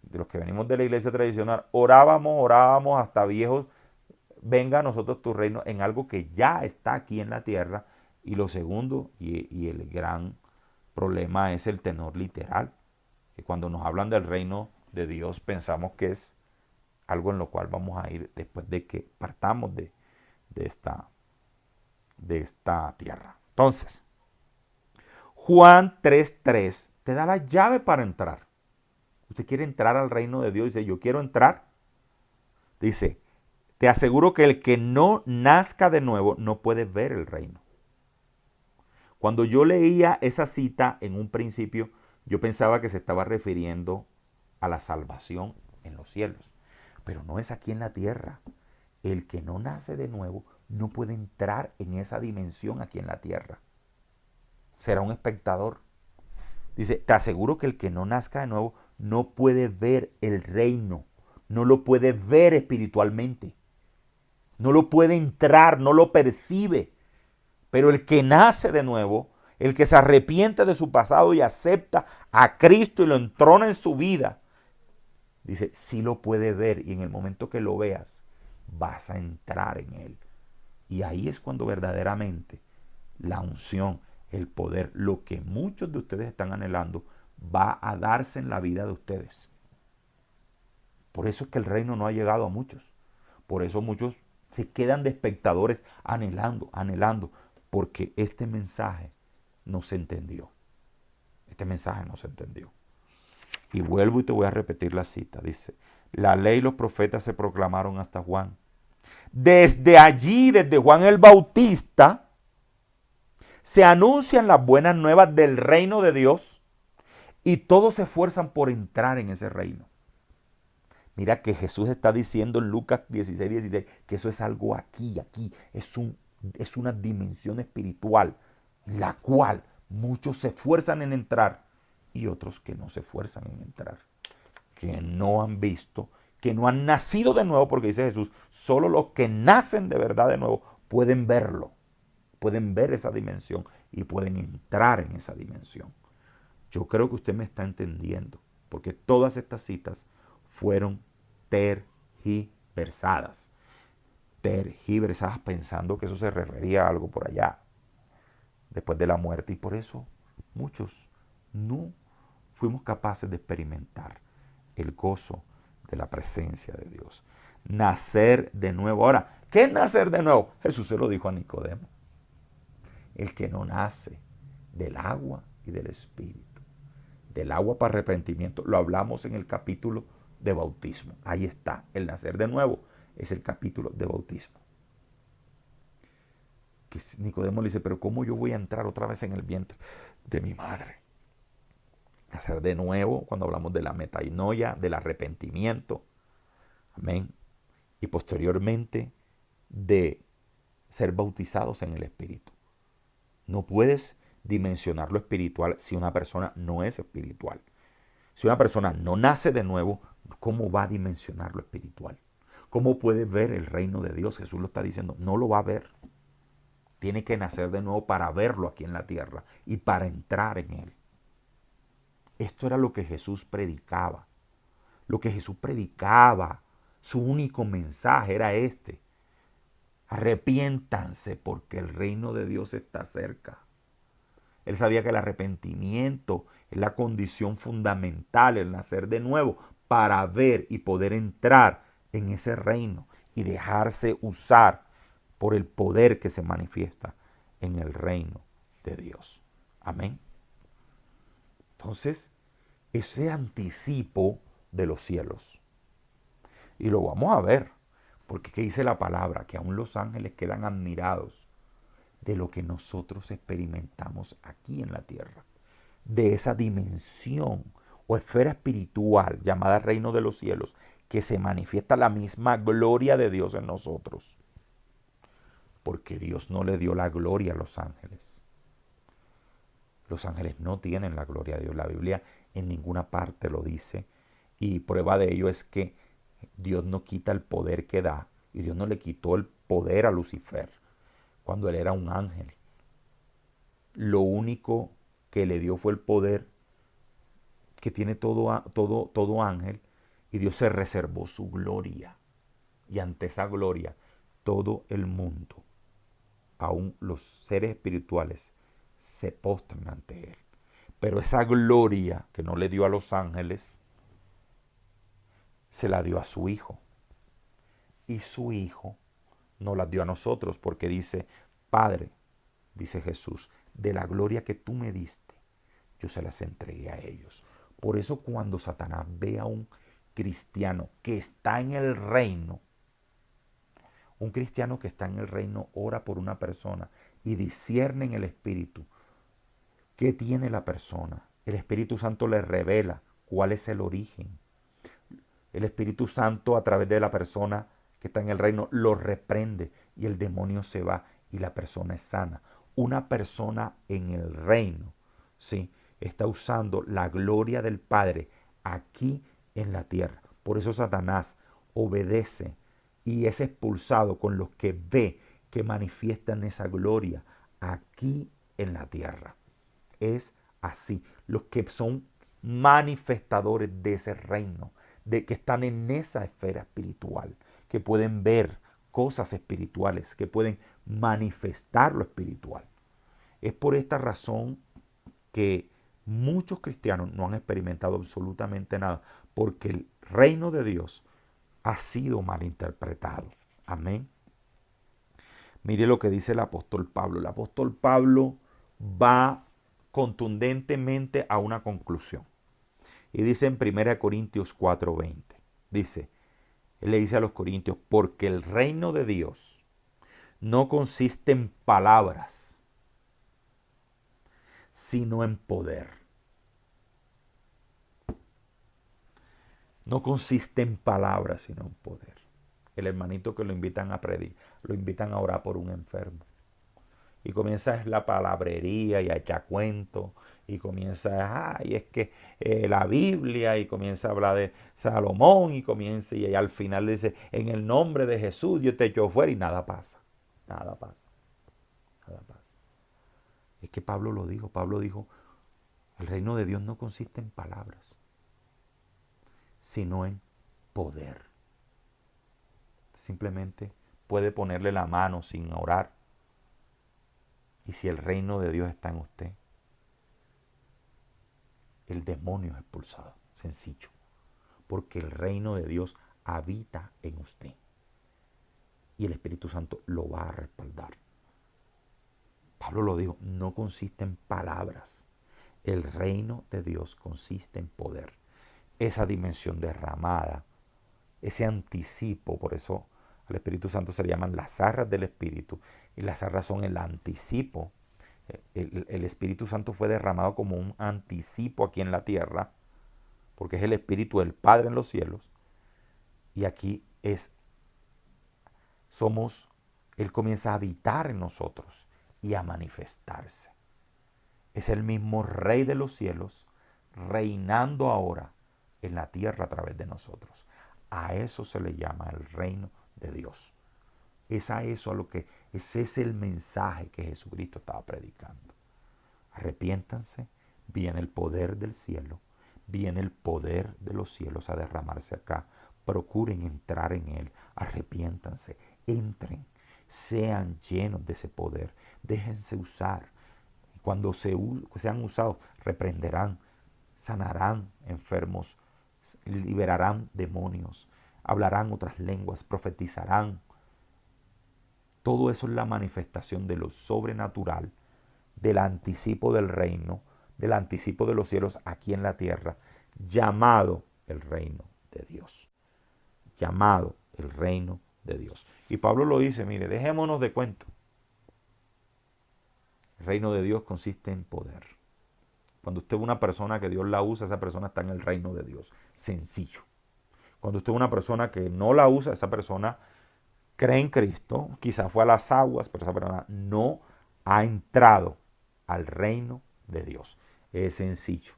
de los que venimos de la iglesia tradicional, orábamos hasta viejos, venga a nosotros tu reino, en algo que ya está aquí en la tierra. Y lo segundo, y el gran problema, es el tenor literal, que cuando nos hablan del reino de Dios pensamos que es algo en lo cual vamos a ir después de que partamos de esta tierra. Entonces, Juan 3:3 te da la llave para entrar. Usted quiere entrar al reino de Dios, dice, yo quiero entrar. Dice, te aseguro que el que no nazca de nuevo no puede ver el reino. Cuando yo leía esa cita en un principio, yo pensaba que se estaba refiriendo a la salvación en los cielos. Pero no es aquí en la tierra. El que no nace de nuevo no puede entrar en esa dimensión aquí en la tierra. Será un espectador. Dice, te aseguro que el que no nazca de nuevo no puede ver el reino. No lo puede ver espiritualmente. No lo puede entrar, no lo percibe. Pero el que nace de nuevo, el que se arrepiente de su pasado y acepta a Cristo y lo entrona en su vida, dice, sí lo puede ver, y en el momento que lo veas, vas a entrar en él. Y ahí es cuando verdaderamente la unción, el poder, lo que muchos de ustedes están anhelando, va a darse en la vida de ustedes. Por eso es que el reino no ha llegado a muchos. Por eso muchos se quedan de espectadores anhelando, porque este mensaje no se entendió. Este mensaje no se entendió. Y vuelvo y te voy a repetir la cita. Dice, la ley y los profetas se proclamaron hasta Juan. Desde allí, desde Juan el Bautista, se anuncian las buenas nuevas del reino de Dios y todos se esfuerzan por entrar en ese reino. Mira que Jesús está diciendo en Lucas 16:16 que eso es algo aquí, es una dimensión espiritual, la cual muchos se esfuerzan en entrar y otros que no se esfuerzan en entrar, que no han visto, que no han nacido de nuevo, porque dice Jesús, solo los que nacen de verdad de nuevo pueden verlo, pueden ver esa dimensión y pueden entrar en esa dimensión. Yo creo que usted me está entendiendo, porque todas estas citas fueron tergiversadas pensando que eso se refería a algo por allá, después de la muerte, y por eso muchos no fuimos capaces de experimentar el gozo de la presencia de Dios. Nacer de nuevo. Ahora, ¿qué es nacer de nuevo? Jesús se lo dijo a Nicodemo. El que no nace del agua y del espíritu. Del agua para arrepentimiento. Lo hablamos en el capítulo de bautismo. Ahí está, el nacer de nuevo es el capítulo de bautismo. Que Nicodemo le dice, pero ¿cómo yo voy a entrar otra vez en el vientre de mi madre? Nacer de nuevo, cuando hablamos de la metanoia, del arrepentimiento, amén, y posteriormente de ser bautizados en el Espíritu. No puedes dimensionar lo espiritual si una persona no es espiritual. Si una persona no nace de nuevo, ¿cómo va a dimensionar lo espiritual? ¿Cómo puede ver el reino de Dios? Jesús lo está diciendo, no lo va a ver. Tiene que nacer de nuevo para verlo aquí en la tierra y para entrar en él. Esto era lo que Jesús predicaba. Lo que Jesús predicaba, su único mensaje era este. Arrepiéntanse porque el reino de Dios está cerca. Él sabía que el arrepentimiento es la condición fundamental, el nacer de nuevo, para ver y poder entrar en ese reino y dejarse usar por el poder que se manifiesta en el reino de Dios. Amén. Entonces, ese anticipo de los cielos. Y lo vamos a ver, porque ¿qué dice la palabra? Que aún los ángeles quedan admirados de lo que nosotros experimentamos aquí en la tierra. De esa dimensión o esfera espiritual llamada reino de los cielos, que se manifiesta la misma gloria de Dios en nosotros. Porque Dios no le dio la gloria a los ángeles. Los ángeles no tienen la gloria de Dios. La Biblia en ninguna parte lo dice. Y prueba de ello es que Dios no quita el poder que da. Y Dios no le quitó el poder a Lucifer cuando él era un ángel. Lo único que le dio fue el poder que tiene todo ángel. Y Dios se reservó su gloria. Y ante esa gloria, todo el mundo, aún los seres espirituales, se postran ante él. Pero esa gloria que no le dio a los ángeles, se la dio a su Hijo. Y su Hijo nos la dio a nosotros, porque dice: Padre, dice Jesús, de la gloria que tú me diste, yo se las entregué a ellos. Por eso cuando Satanás ve a un cristiano que está en el reino, un cristiano que está en el reino ora por una persona y discierne en el Espíritu qué tiene la persona. El Espíritu Santo le revela cuál es el origen. El Espíritu Santo, a través de la persona que está en el reino, lo reprende y el demonio se va y la persona es sana. Una persona en el reino, ¿sí?, está usando la gloria del Padre aquí en la tierra. Por eso Satanás obedece y es expulsado con los que ve que manifiestan esa gloria aquí en la tierra. Es así. Los que son manifestadores de ese reino, de que están en esa esfera espiritual, que pueden ver cosas espirituales, que pueden manifestar lo espiritual. Es por esta razón que muchos cristianos no han experimentado absolutamente nada, porque el reino de Dios ha sido mal interpretado. Amén. Mire lo que dice el apóstol Pablo. El apóstol Pablo va contundentemente a una conclusión. Y dice en 1 Corintios 4:20. Dice, él le dice a los corintios: porque el reino de Dios no consiste en palabras, sino en poder. No consiste en palabras, sino en poder. El hermanito que lo invitan a predicar, lo invitan a orar por un enfermo. Y comienza la palabrería y a echar cuentos. Y comienza, y es que la Biblia, y comienza a hablar de Salomón, y comienza, y al final dice: en el nombre de Jesús yo te echo fuera, y nada pasa. Nada pasa. Nada pasa. Es que Pablo lo dijo. Pablo dijo: el reino de Dios no consiste en palabras, sino en poder. Simplemente puede ponerle la mano sin orar. Y si el reino de Dios está en usted, el demonio es expulsado. Sencillo. Porque el reino de Dios habita en usted. Y el Espíritu Santo lo va a respaldar. Pablo lo dijo: no consiste en palabras. El reino de Dios consiste en poder. Esa dimensión derramada, ese anticipo, por eso al Espíritu Santo se le llaman las arras del Espíritu, y las arras son el anticipo. El Espíritu Santo fue derramado como un anticipo aquí en la tierra, porque es el Espíritu del Padre en los cielos, y aquí Él comienza a habitar en nosotros y a manifestarse. Es el mismo Rey de los cielos, reinando ahora en la tierra a través de nosotros. A eso se le llama el reino de Dios. Ese es el mensaje que Jesucristo estaba predicando. Arrepiéntanse, viene el poder del cielo, viene el poder de los cielos a derramarse acá. Procuren entrar en él, arrepiéntanse, entren, sean llenos de ese poder, déjense usar. Cuando sean usados, reprenderán, sanarán enfermos, liberarán demonios, hablarán otras lenguas, profetizarán. Todo eso es la manifestación de lo sobrenatural, del anticipo del reino, del anticipo de los cielos aquí en la tierra, llamado el reino de Dios. Llamado el reino de Dios. Y Pablo lo dice: mire, dejémonos de cuento. El reino de Dios consiste en poder. Cuando usted ve una persona que Dios la usa, esa persona está en el reino de Dios. Sencillo. Cuando usted ve una persona que no la usa, esa persona cree en Cristo, quizás fue a las aguas, pero esa persona no ha entrado al reino de Dios. Es sencillo.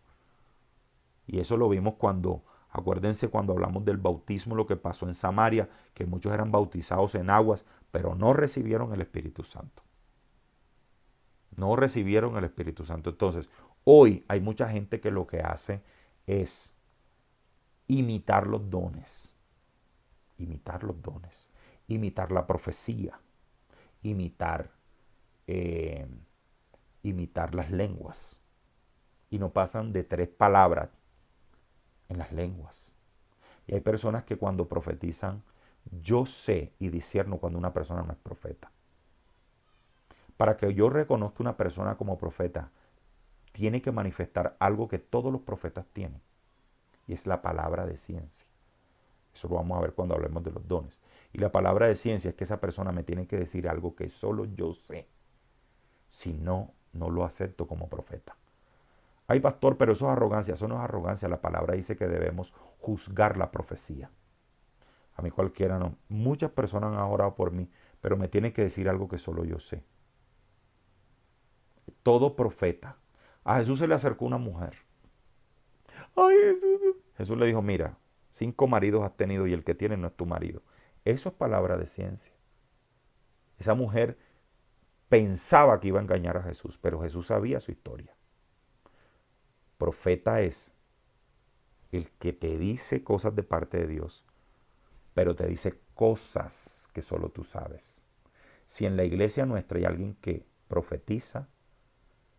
Y eso lo vimos cuando, acuérdense cuando hablamos del bautismo, lo que pasó en Samaria, que muchos eran bautizados en aguas, pero no recibieron el Espíritu Santo. No recibieron el Espíritu Santo. Entonces, hoy hay mucha gente que lo que hace es imitar los dones. Imitar los dones. Imitar la profecía. Imitar las lenguas. Y no pasan de 3 palabras en las lenguas. Y hay personas que cuando profetizan, yo sé y discierno cuando una persona no es profeta. Para que yo reconozca una persona como profeta, tiene que manifestar algo que todos los profetas tienen. Y es la palabra de ciencia. Eso lo vamos a ver cuando hablemos de los dones. Y la palabra de ciencia es que esa persona me tiene que decir algo que solo yo sé. Si no, no lo acepto como profeta. Ay, pastor, pero eso es arrogancia. Eso no es arrogancia. La palabra dice que debemos juzgar la profecía. A mí cualquiera no. Muchas personas han orado por mí, pero me tienen que decir algo que solo yo sé. Todo profeta. A Jesús se le acercó una mujer. Ay, Jesús. Jesús le dijo, mira, 5 maridos has tenido y el que tienes no es tu marido. Eso es palabra de ciencia. Esa mujer pensaba que iba a engañar a Jesús, pero Jesús sabía su historia. Profeta es el que te dice cosas de parte de Dios, pero te dice cosas que solo tú sabes. Si en la iglesia nuestra hay alguien que profetiza,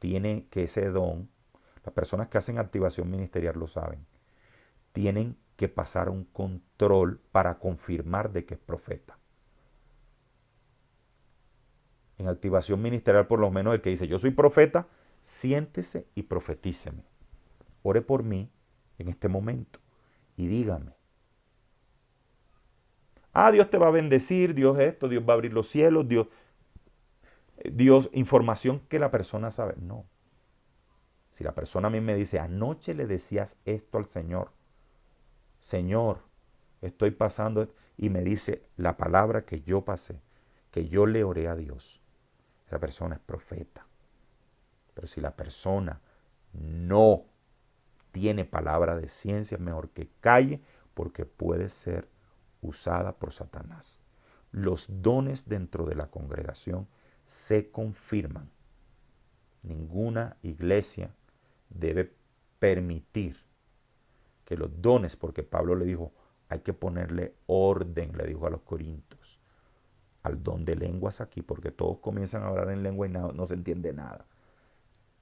tiene que ese don, las personas que hacen activación ministerial lo saben, tienen que pasar un control para confirmar de que es profeta. En activación ministerial, por lo menos el que dice, yo soy profeta, siéntese y profetíceme. Ore por mí en este momento y dígame. Ah, Dios te va a bendecir, Dios esto, Dios va a abrir los cielos, Dios, información que la persona sabe. No. Si la persona a mí me dice, anoche le decías esto al Señor, Señor, estoy pasando, y me dice la palabra que yo pasé, que yo le oré a Dios, esa persona es profeta. Pero si la persona no tiene palabra de ciencia, es mejor que calle, porque puede ser usada por Satanás. Los dones dentro de la congregación se confirman. Ninguna iglesia debe permitir que los dones, porque Pablo le dijo, hay que ponerle orden, le dijo a los corintios, al don de lenguas aquí, porque todos comienzan a hablar en lengua y no se entiende nada.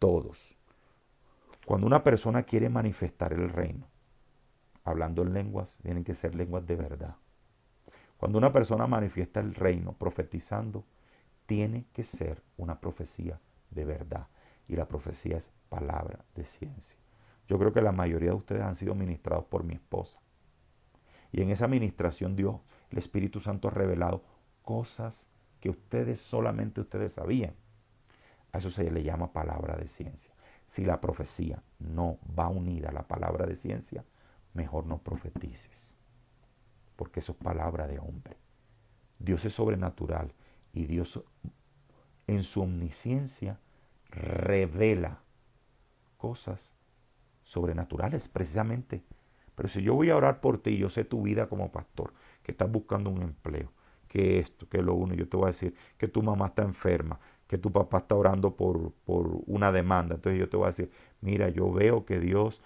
Todos. Cuando una persona quiere manifestar el reino, hablando en lenguas, tienen que ser lenguas de verdad. Cuando una persona manifiesta el reino profetizando, tiene que ser una profecía de verdad. Y la profecía es palabra de ciencia. Yo creo que la mayoría de ustedes han sido ministrados por mi esposa. Y en esa ministración Dios, el Espíritu Santo ha revelado cosas que solamente ustedes sabían. A eso se le llama palabra de ciencia. Si la profecía no va unida a la palabra de ciencia, mejor no profetices. Porque eso es palabra de hombre. Dios es sobrenatural y Dios en su omnisciencia revela cosas sobrenaturales precisamente. Pero si yo voy a orar por ti, yo sé tu vida como pastor, que estás buscando un empleo, que esto, que lo uno, yo te voy a decir que tu mamá está enferma, que tu papá está orando por una demanda. Entonces yo te voy a decir, mira, yo veo que Dios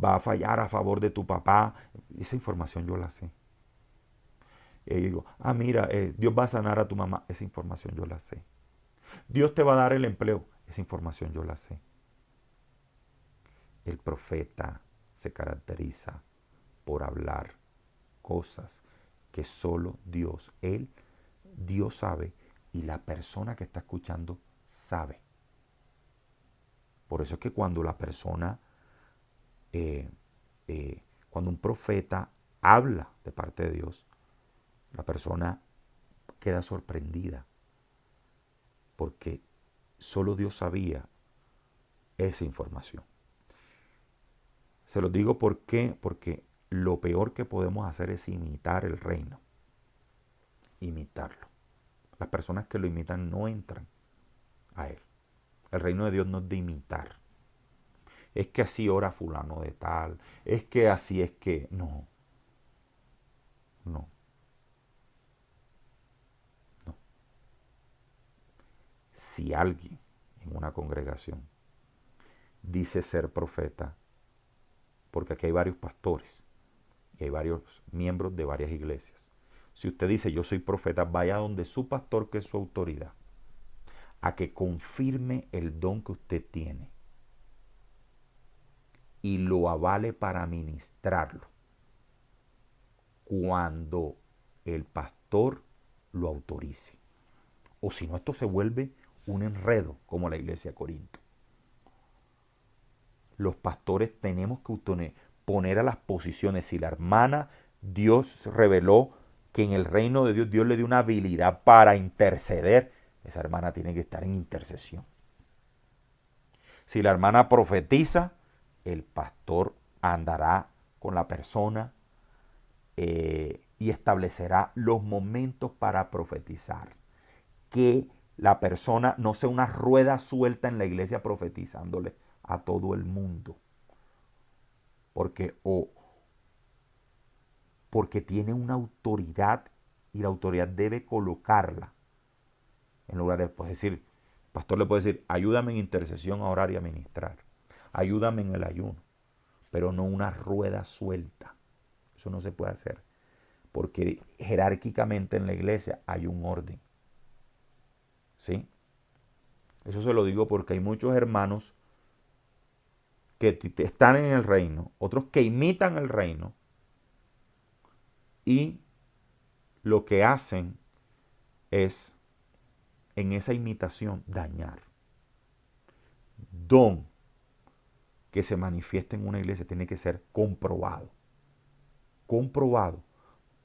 va a fallar a favor de tu papá. Esa información yo la sé. Y digo, mira, Dios va a sanar a tu mamá. Esa información yo la sé. Dios te va a dar el empleo. Esa información yo la sé. El profeta se caracteriza por hablar cosas que solo Dios, Dios sabe y la persona que está escuchando sabe. Por eso es que cuando la persona, cuando un profeta habla de parte de Dios, la persona queda sorprendida porque Solo Dios sabía esa información. Se los digo ¿por qué? Porque lo peor que podemos hacer es imitar el reino. Imitarlo. Las personas que lo imitan no entran a él. El reino de Dios no es de imitar. Es que así ora fulano de tal. Es que así es que... No. No. No. Si alguien en una congregación dice ser profeta, porque aquí hay varios pastores y hay varios miembros de varias iglesias. Si usted dice yo soy profeta, vaya donde su pastor, que es su autoridad, a que confirme el don que usted tiene y lo avale para ministrarlo cuando el pastor lo autorice. O si no, esto se vuelve un enredo como la iglesia de Corinto. Los pastores tenemos que poner a las posiciones. Si la hermana, Dios reveló que en el reino de Dios, Dios le dio una habilidad para interceder, esa hermana tiene que estar en intercesión. Si la hermana profetiza, el pastor andará con la persona y establecerá los momentos para profetizar. Que la persona no sea una rueda suelta en la iglesia profetizándole a todo el mundo. Porque tiene una autoridad y la autoridad debe colocarla en lugar de decir, el pastor le puede decir, ayúdame en intercesión a orar y a ministrar. Ayúdame en el ayuno. Pero no una rueda suelta. Eso no se puede hacer. Porque jerárquicamente en la iglesia hay un orden. ¿Sí? Eso se lo digo porque hay muchos hermanos que están en el reino, otros que imitan el reino y lo que hacen es en esa imitación dañar. Don que se manifiesta en una iglesia tiene que ser comprobado. Comprobado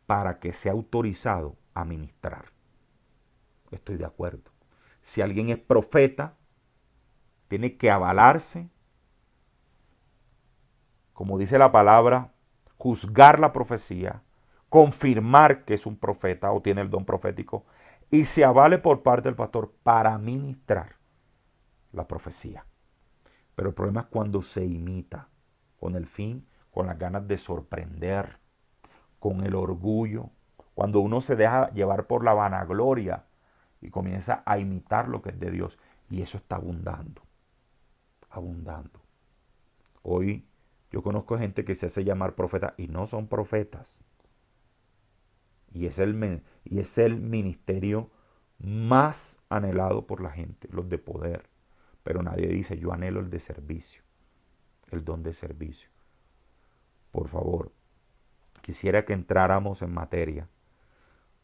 para que sea autorizado a ministrar. Estoy de acuerdo. Si alguien es profeta, tiene que avalarse, como dice la palabra, juzgar la profecía, confirmar que es un profeta o tiene el don profético y se avale por parte del pastor para ministrar la profecía. Pero el problema es cuando se imita con el fin, con las ganas de sorprender, con el orgullo, cuando uno se deja llevar por la vanagloria y comienza a imitar lo que es de Dios. Y eso está abundando, abundando. Hoy yo conozco gente que se hace llamar profeta y no son profetas. Y es el ministerio más anhelado por la gente, los de poder. Pero nadie dice, yo anhelo el de servicio, el don de servicio. Por favor, quisiera que entráramos en materia,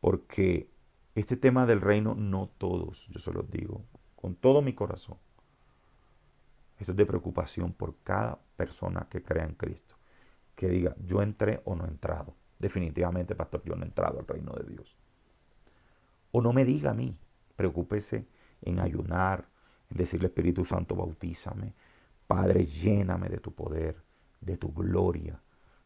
porque este tema del reino, no todos, yo se los digo con todo mi corazón. Esto es de preocupación por cada persona que crea en Cristo. Que diga, yo entré o no he entrado. Definitivamente, pastor, yo no he entrado al reino de Dios. O no me diga a mí, preocúpese en ayunar, en decirle, Espíritu Santo, bautízame. Padre, lléname de tu poder, de tu gloria.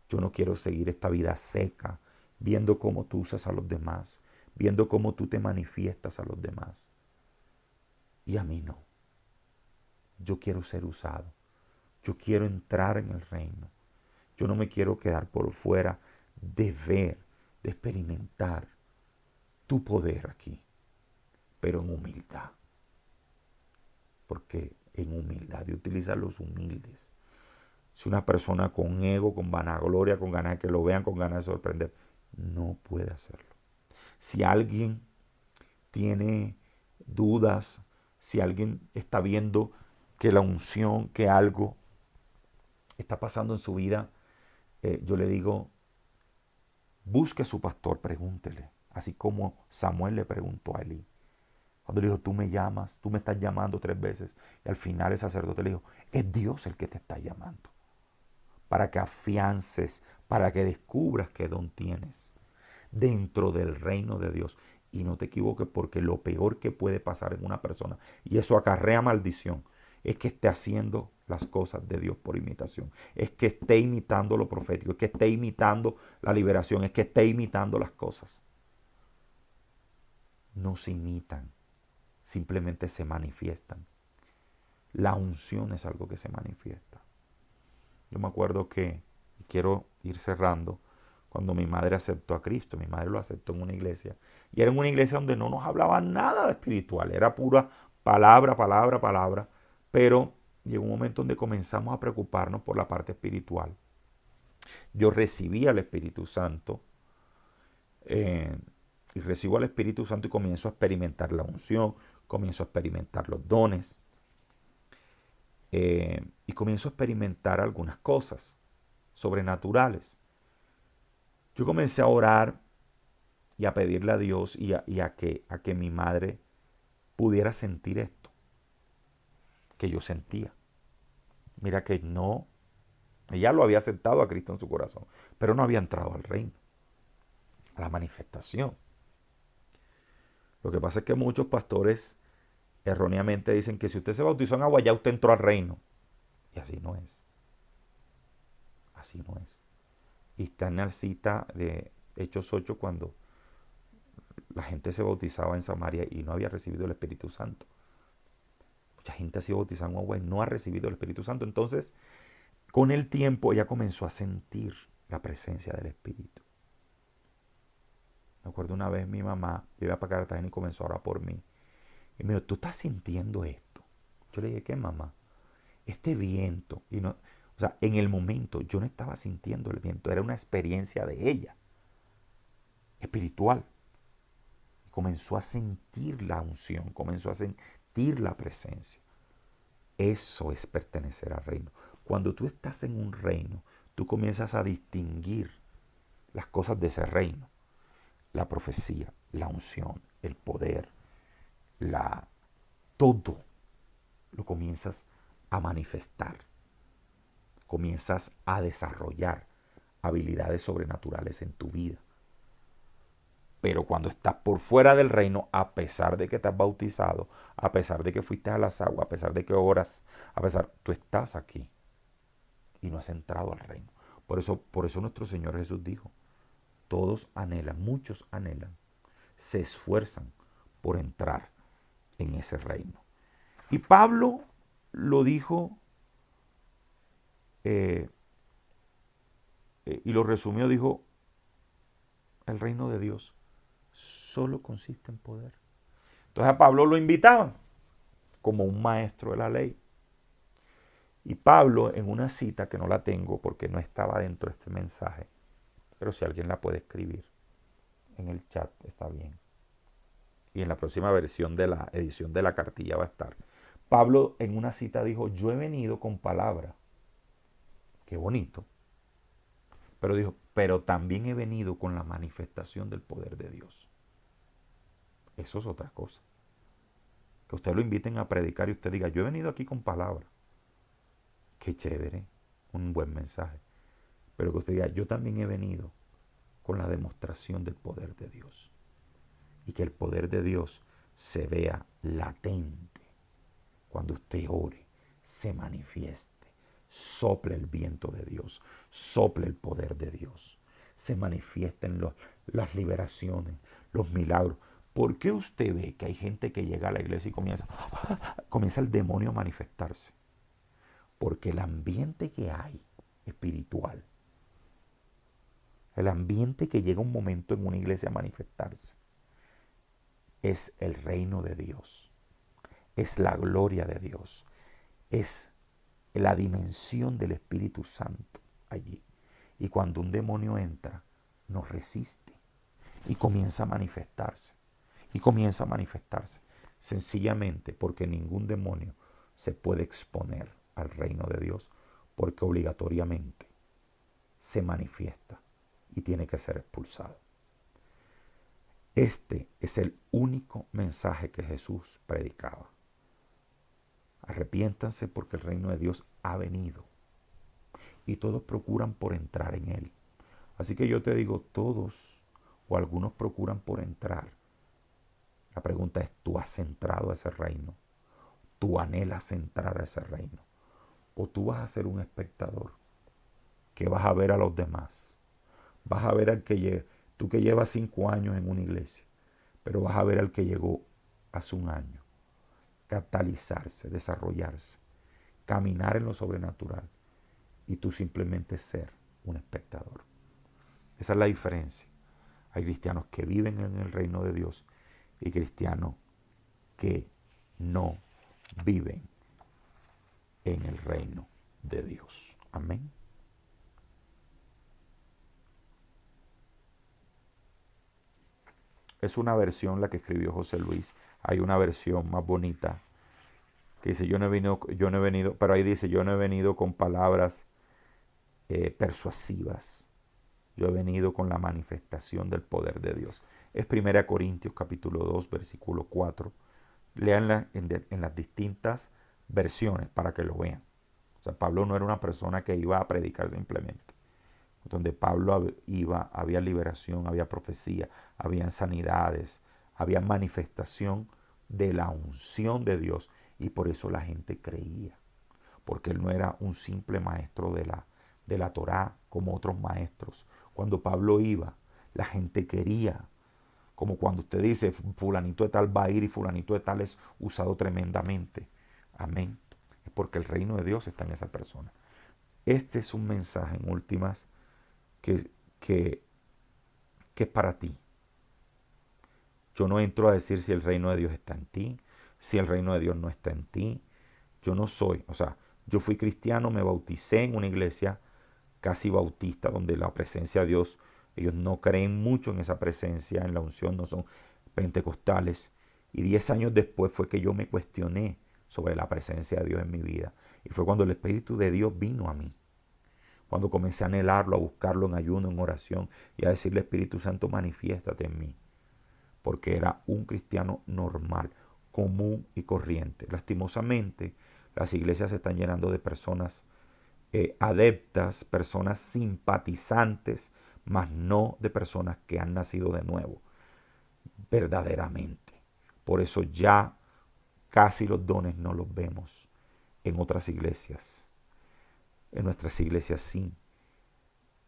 Yo no quiero seguir esta vida seca, viendo cómo tú usas a los demás, viendo cómo tú te manifiestas a los demás. Y a mí no. Yo quiero ser usado. Yo quiero entrar en el reino. Yo no me quiero quedar por fuera de ver, de experimentar tu poder aquí, pero en humildad. Porque en humildad, Dios utiliza a los humildes. Si una persona con ego, con vanagloria, con ganas de que lo vean, con ganas de sorprender, no puede hacerlo. Si alguien tiene dudas, si alguien está viendo que la unción, que algo está pasando en su vida, yo le digo, busque a su pastor, pregúntele. Así como Samuel le preguntó a Elí. Cuando le dijo, tú me llamas, tú me estás llamando 3 veces. Y al final el sacerdote le dijo, es Dios el que te está llamando. Para que afiances, para que descubras qué don tienes dentro del reino de Dios. Y no te equivoques, porque lo peor que puede pasar en una persona, y eso acarrea maldición, es que esté haciendo las cosas de Dios por imitación. Es que esté imitando lo profético, es que esté imitando la liberación, es que esté imitando las cosas. No se imitan, simplemente se manifiestan. La unción es algo que se manifiesta. Yo me acuerdo que, y quiero ir cerrando, cuando mi madre aceptó a Cristo, mi madre lo aceptó en una iglesia, y era en una iglesia donde no nos hablaban nada de espiritual, era pura palabra, palabra, palabra, pero llegó un momento donde comenzamos a preocuparnos por la parte espiritual. Yo recibí al Espíritu Santo, y recibo al Espíritu Santo y comienzo a experimentar la unción, comienzo a experimentar los dones, y comienzo a experimentar algunas cosas sobrenaturales. Yo comencé a orar y a pedirle a Dios y a que mi madre pudiera sentir esto que yo sentía. Mira que no, ella lo había aceptado a Cristo en su corazón, pero no había entrado al reino, a la manifestación. Lo que pasa es que muchos pastores erróneamente dicen que si usted se bautizó en agua, ya usted entró al reino. Y así no es. Así no es. Y está en la cita de Hechos 8 cuando la gente se bautizaba en Samaria y no había recibido el Espíritu Santo. Mucha gente ha sido bautizada en agua y no ha recibido el Espíritu Santo. Entonces, con el tiempo ella comenzó a sentir la presencia del Espíritu. Me acuerdo una vez mi mamá, yo iba para Cartagena y comenzó a orar por mí. Y me dijo, ¿tú estás sintiendo esto? Yo le dije, ¿qué, mamá? Este viento. Y no, o sea, en el momento yo no estaba sintiendo el viento, era una experiencia de ella, espiritual. Comenzó a sentir la unción, comenzó a sentir la presencia. Eso es pertenecer al reino. Cuando tú estás en un reino, tú comienzas a distinguir las cosas de ese reino. La profecía, la unción, el poder, todo lo comienzas a manifestar. Comienzas a desarrollar habilidades sobrenaturales en tu vida. Pero cuando estás por fuera del reino, a pesar de que te has bautizado, a pesar de que fuiste a las aguas, a pesar de que oras, tú estás aquí y no has entrado al reino. Por eso nuestro Señor Jesús dijo, todos anhelan, muchos anhelan, se esfuerzan por entrar en ese reino. Y Pablo lo dijo y lo resumió, dijo, el reino de Dios solo consiste en poder. Entonces a Pablo lo invitaban como un maestro de la ley. Y Pablo, en una cita que no la tengo porque no estaba dentro de este mensaje, pero si alguien la puede escribir en el chat, está bien. Y en la próxima versión de la edición de la cartilla va a estar. Pablo en una cita dijo, yo he venido con palabra. Qué bonito. Pero dijo, pero también he venido con la manifestación del poder de Dios. Eso es otra cosa. Que usted lo inviten a predicar y usted diga, yo he venido aquí con palabra. Qué chévere, un buen mensaje. Pero que usted diga, yo también he venido con la demostración del poder de Dios. Y que el poder de Dios se vea latente. Cuando usted ore, se manifieste, sople el viento de Dios, sople el poder de Dios, se manifiesten las liberaciones, los milagros. ¿Por qué usted ve que hay gente que llega a la iglesia y comienza el demonio a manifestarse? Porque el ambiente que hay espiritual, el ambiente que llega un momento en una iglesia a manifestarse, es el reino de Dios, es la gloria de Dios, es la dimensión del Espíritu Santo allí. Y cuando un demonio entra, nos resiste y comienza a manifestarse. Y comienza a manifestarse sencillamente porque ningún demonio se puede exponer al reino de Dios, porque obligatoriamente se manifiesta y tiene que ser expulsado. Este es el único mensaje que Jesús predicaba. Arrepiéntanse porque el reino de Dios ha venido y todos procuran por entrar en él. Así que yo te digo, todos o algunos procuran por entrar, La pregunta es, ¿tú has entrado a ese reino? ¿Tú anhelas entrar a ese reino? ¿O tú vas a ser un espectador que vas a ver a los demás? Vas a ver al que llega, tú que llevas 5 años en una iglesia, pero vas a ver al que llegó hace un año, catalizarse, desarrollarse, caminar en lo sobrenatural y tú simplemente ser un espectador. Esa es la diferencia. Hay cristianos que viven en el reino de Dios y cristianos que no viven en el reino de Dios. Amén. Es una versión la que escribió José Luis. Hay una versión más bonita que dice, yo no he venido, pero ahí dice, yo no he venido con palabras persuasivas. Yo he venido con la manifestación del poder de Dios. Es 1 Corintios capítulo 2, versículo 4. Léanla en las distintas versiones para que lo vean. O sea, Pablo no era una persona que iba a predicar simplemente. Donde Pablo iba, había liberación, había profecía, había sanidades, había manifestación de la unción de Dios. Y por eso la gente creía. Porque él no era un simple maestro de la Torá como otros maestros. Cuando Pablo iba, la gente quería. Como cuando usted dice, fulanito de tal va a ir y fulanito de tal es usado tremendamente. Amén. Es porque el reino de Dios está en esa persona. Este es un mensaje en últimas que es para ti. Yo no entro a decir si el reino de Dios está en ti, si el reino de Dios no está en ti. Yo no soy, o sea, yo fui cristiano, me bauticé en una iglesia casi bautista, donde la presencia de Dios, ellos no creen mucho en esa presencia, en la unción, no son pentecostales. Y 10 años después fue que yo me cuestioné sobre la presencia de Dios en mi vida. Y fue cuando el Espíritu de Dios vino a mí. Cuando comencé a anhelarlo, a buscarlo en ayuno, en oración, y a decirle, Espíritu Santo, manifiéstate en mí. Porque era un cristiano normal, común y corriente. Lastimosamente, las iglesias se están llenando de personas adeptas, personas simpatizantes, mas no de personas que han nacido de nuevo, verdaderamente. Por eso ya casi los dones no los vemos en otras iglesias. En nuestras iglesias sí.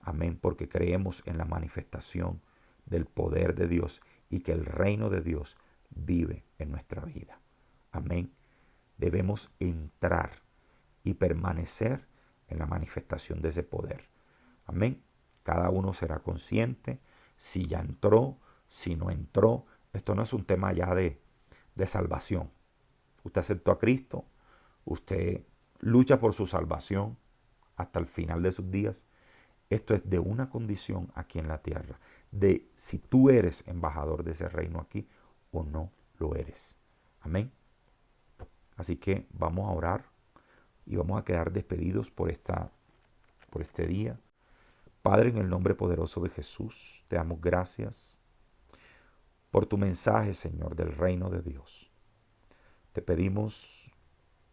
Amén, porque creemos en la manifestación del poder de Dios y que el reino de Dios vive en nuestra vida. Amén. Debemos entrar y permanecer en la manifestación de ese poder. Amén. Cada uno será consciente si ya entró, si no entró. Esto no es un tema ya de salvación. Usted aceptó a Cristo, usted lucha por su salvación hasta el final de sus días. Esto es de una condición aquí en la tierra, de si tú eres embajador de ese reino aquí o no lo eres. Amén. Así que vamos a orar y vamos a quedar despedidos por este día. Padre, en el nombre poderoso de Jesús, te damos gracias por tu mensaje, Señor, del reino de Dios. Te pedimos,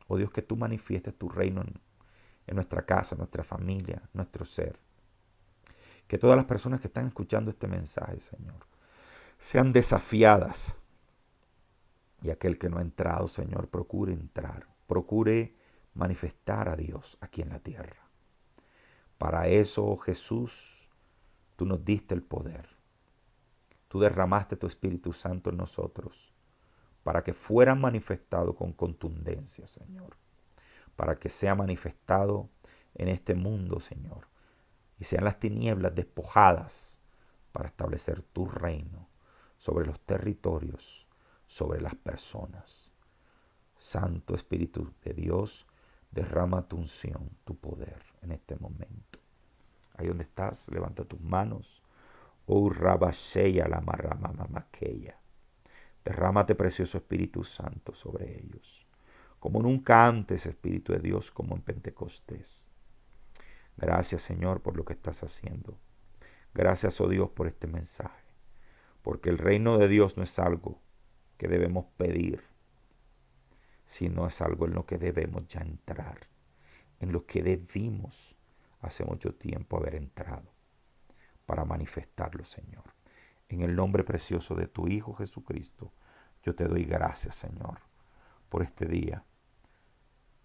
oh Dios, que tú manifiestes tu reino en nuestra casa, en nuestra familia, en nuestro ser. Que todas las personas que están escuchando este mensaje, Señor, sean desafiadas. Y aquel que no ha entrado, Señor, procure entrar. Procure manifestar a Dios aquí en la tierra. Para eso, oh Jesús, tú nos diste el poder. Tú derramaste tu Espíritu Santo en nosotros para que fuera manifestado con contundencia, Señor. Para que sea manifestado en este mundo, Señor. Y sean las tinieblas despojadas para establecer tu reino sobre los territorios, sobre las personas. Santo Espíritu de Dios, derrama tu unción, tu poder en este momento. Ahí donde estás, levanta tus manos. Oh Rabasheya la Maramamakeya. Derrámate, precioso Espíritu Santo, sobre ellos. Como nunca antes, Espíritu de Dios, como en Pentecostés. Gracias, Señor, por lo que estás haciendo. Gracias, oh Dios, por este mensaje. Porque el reino de Dios no es algo que debemos pedir, sino es algo en lo que debemos ya entrar, en lo que debimos hace mucho tiempo haber entrado, para manifestarlo, Señor. En el nombre precioso de tu Hijo Jesucristo, Yo te doy gracias, Señor, por este día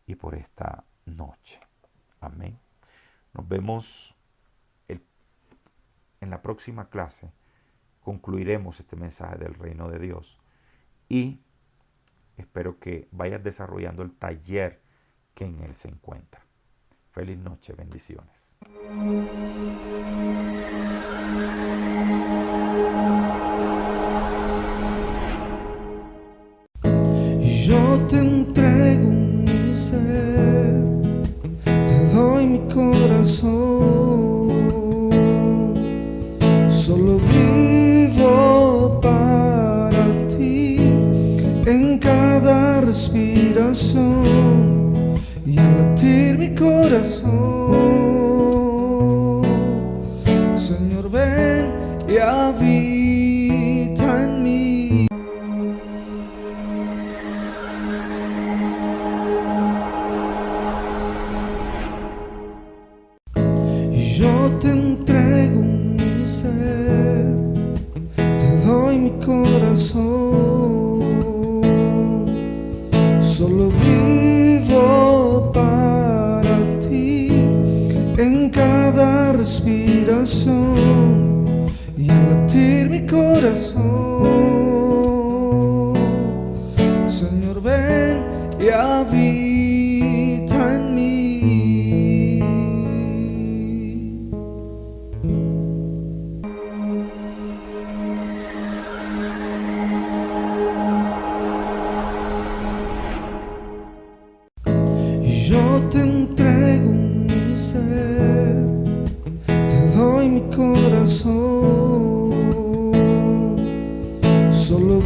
y por esta noche. Amén. Nos vemos en la próxima clase. Concluiremos este mensaje del reino de Dios y espero que vayas desarrollando el taller que en él se encuentra. Feliz noche, bendiciones. Yo te entrego mi ser, te doy mi corazón. Solo vivo para ti en cada respiración y al latir mi corazón. Señor, ven y habita en mí. Yo te entrego mi ser, te doy mi corazón. Solo vivo para ti en cada respiración y al latir mi corazón. Señor, ven y habita en mí. Yo te entrego mi ser, te doy mi corazón. Solo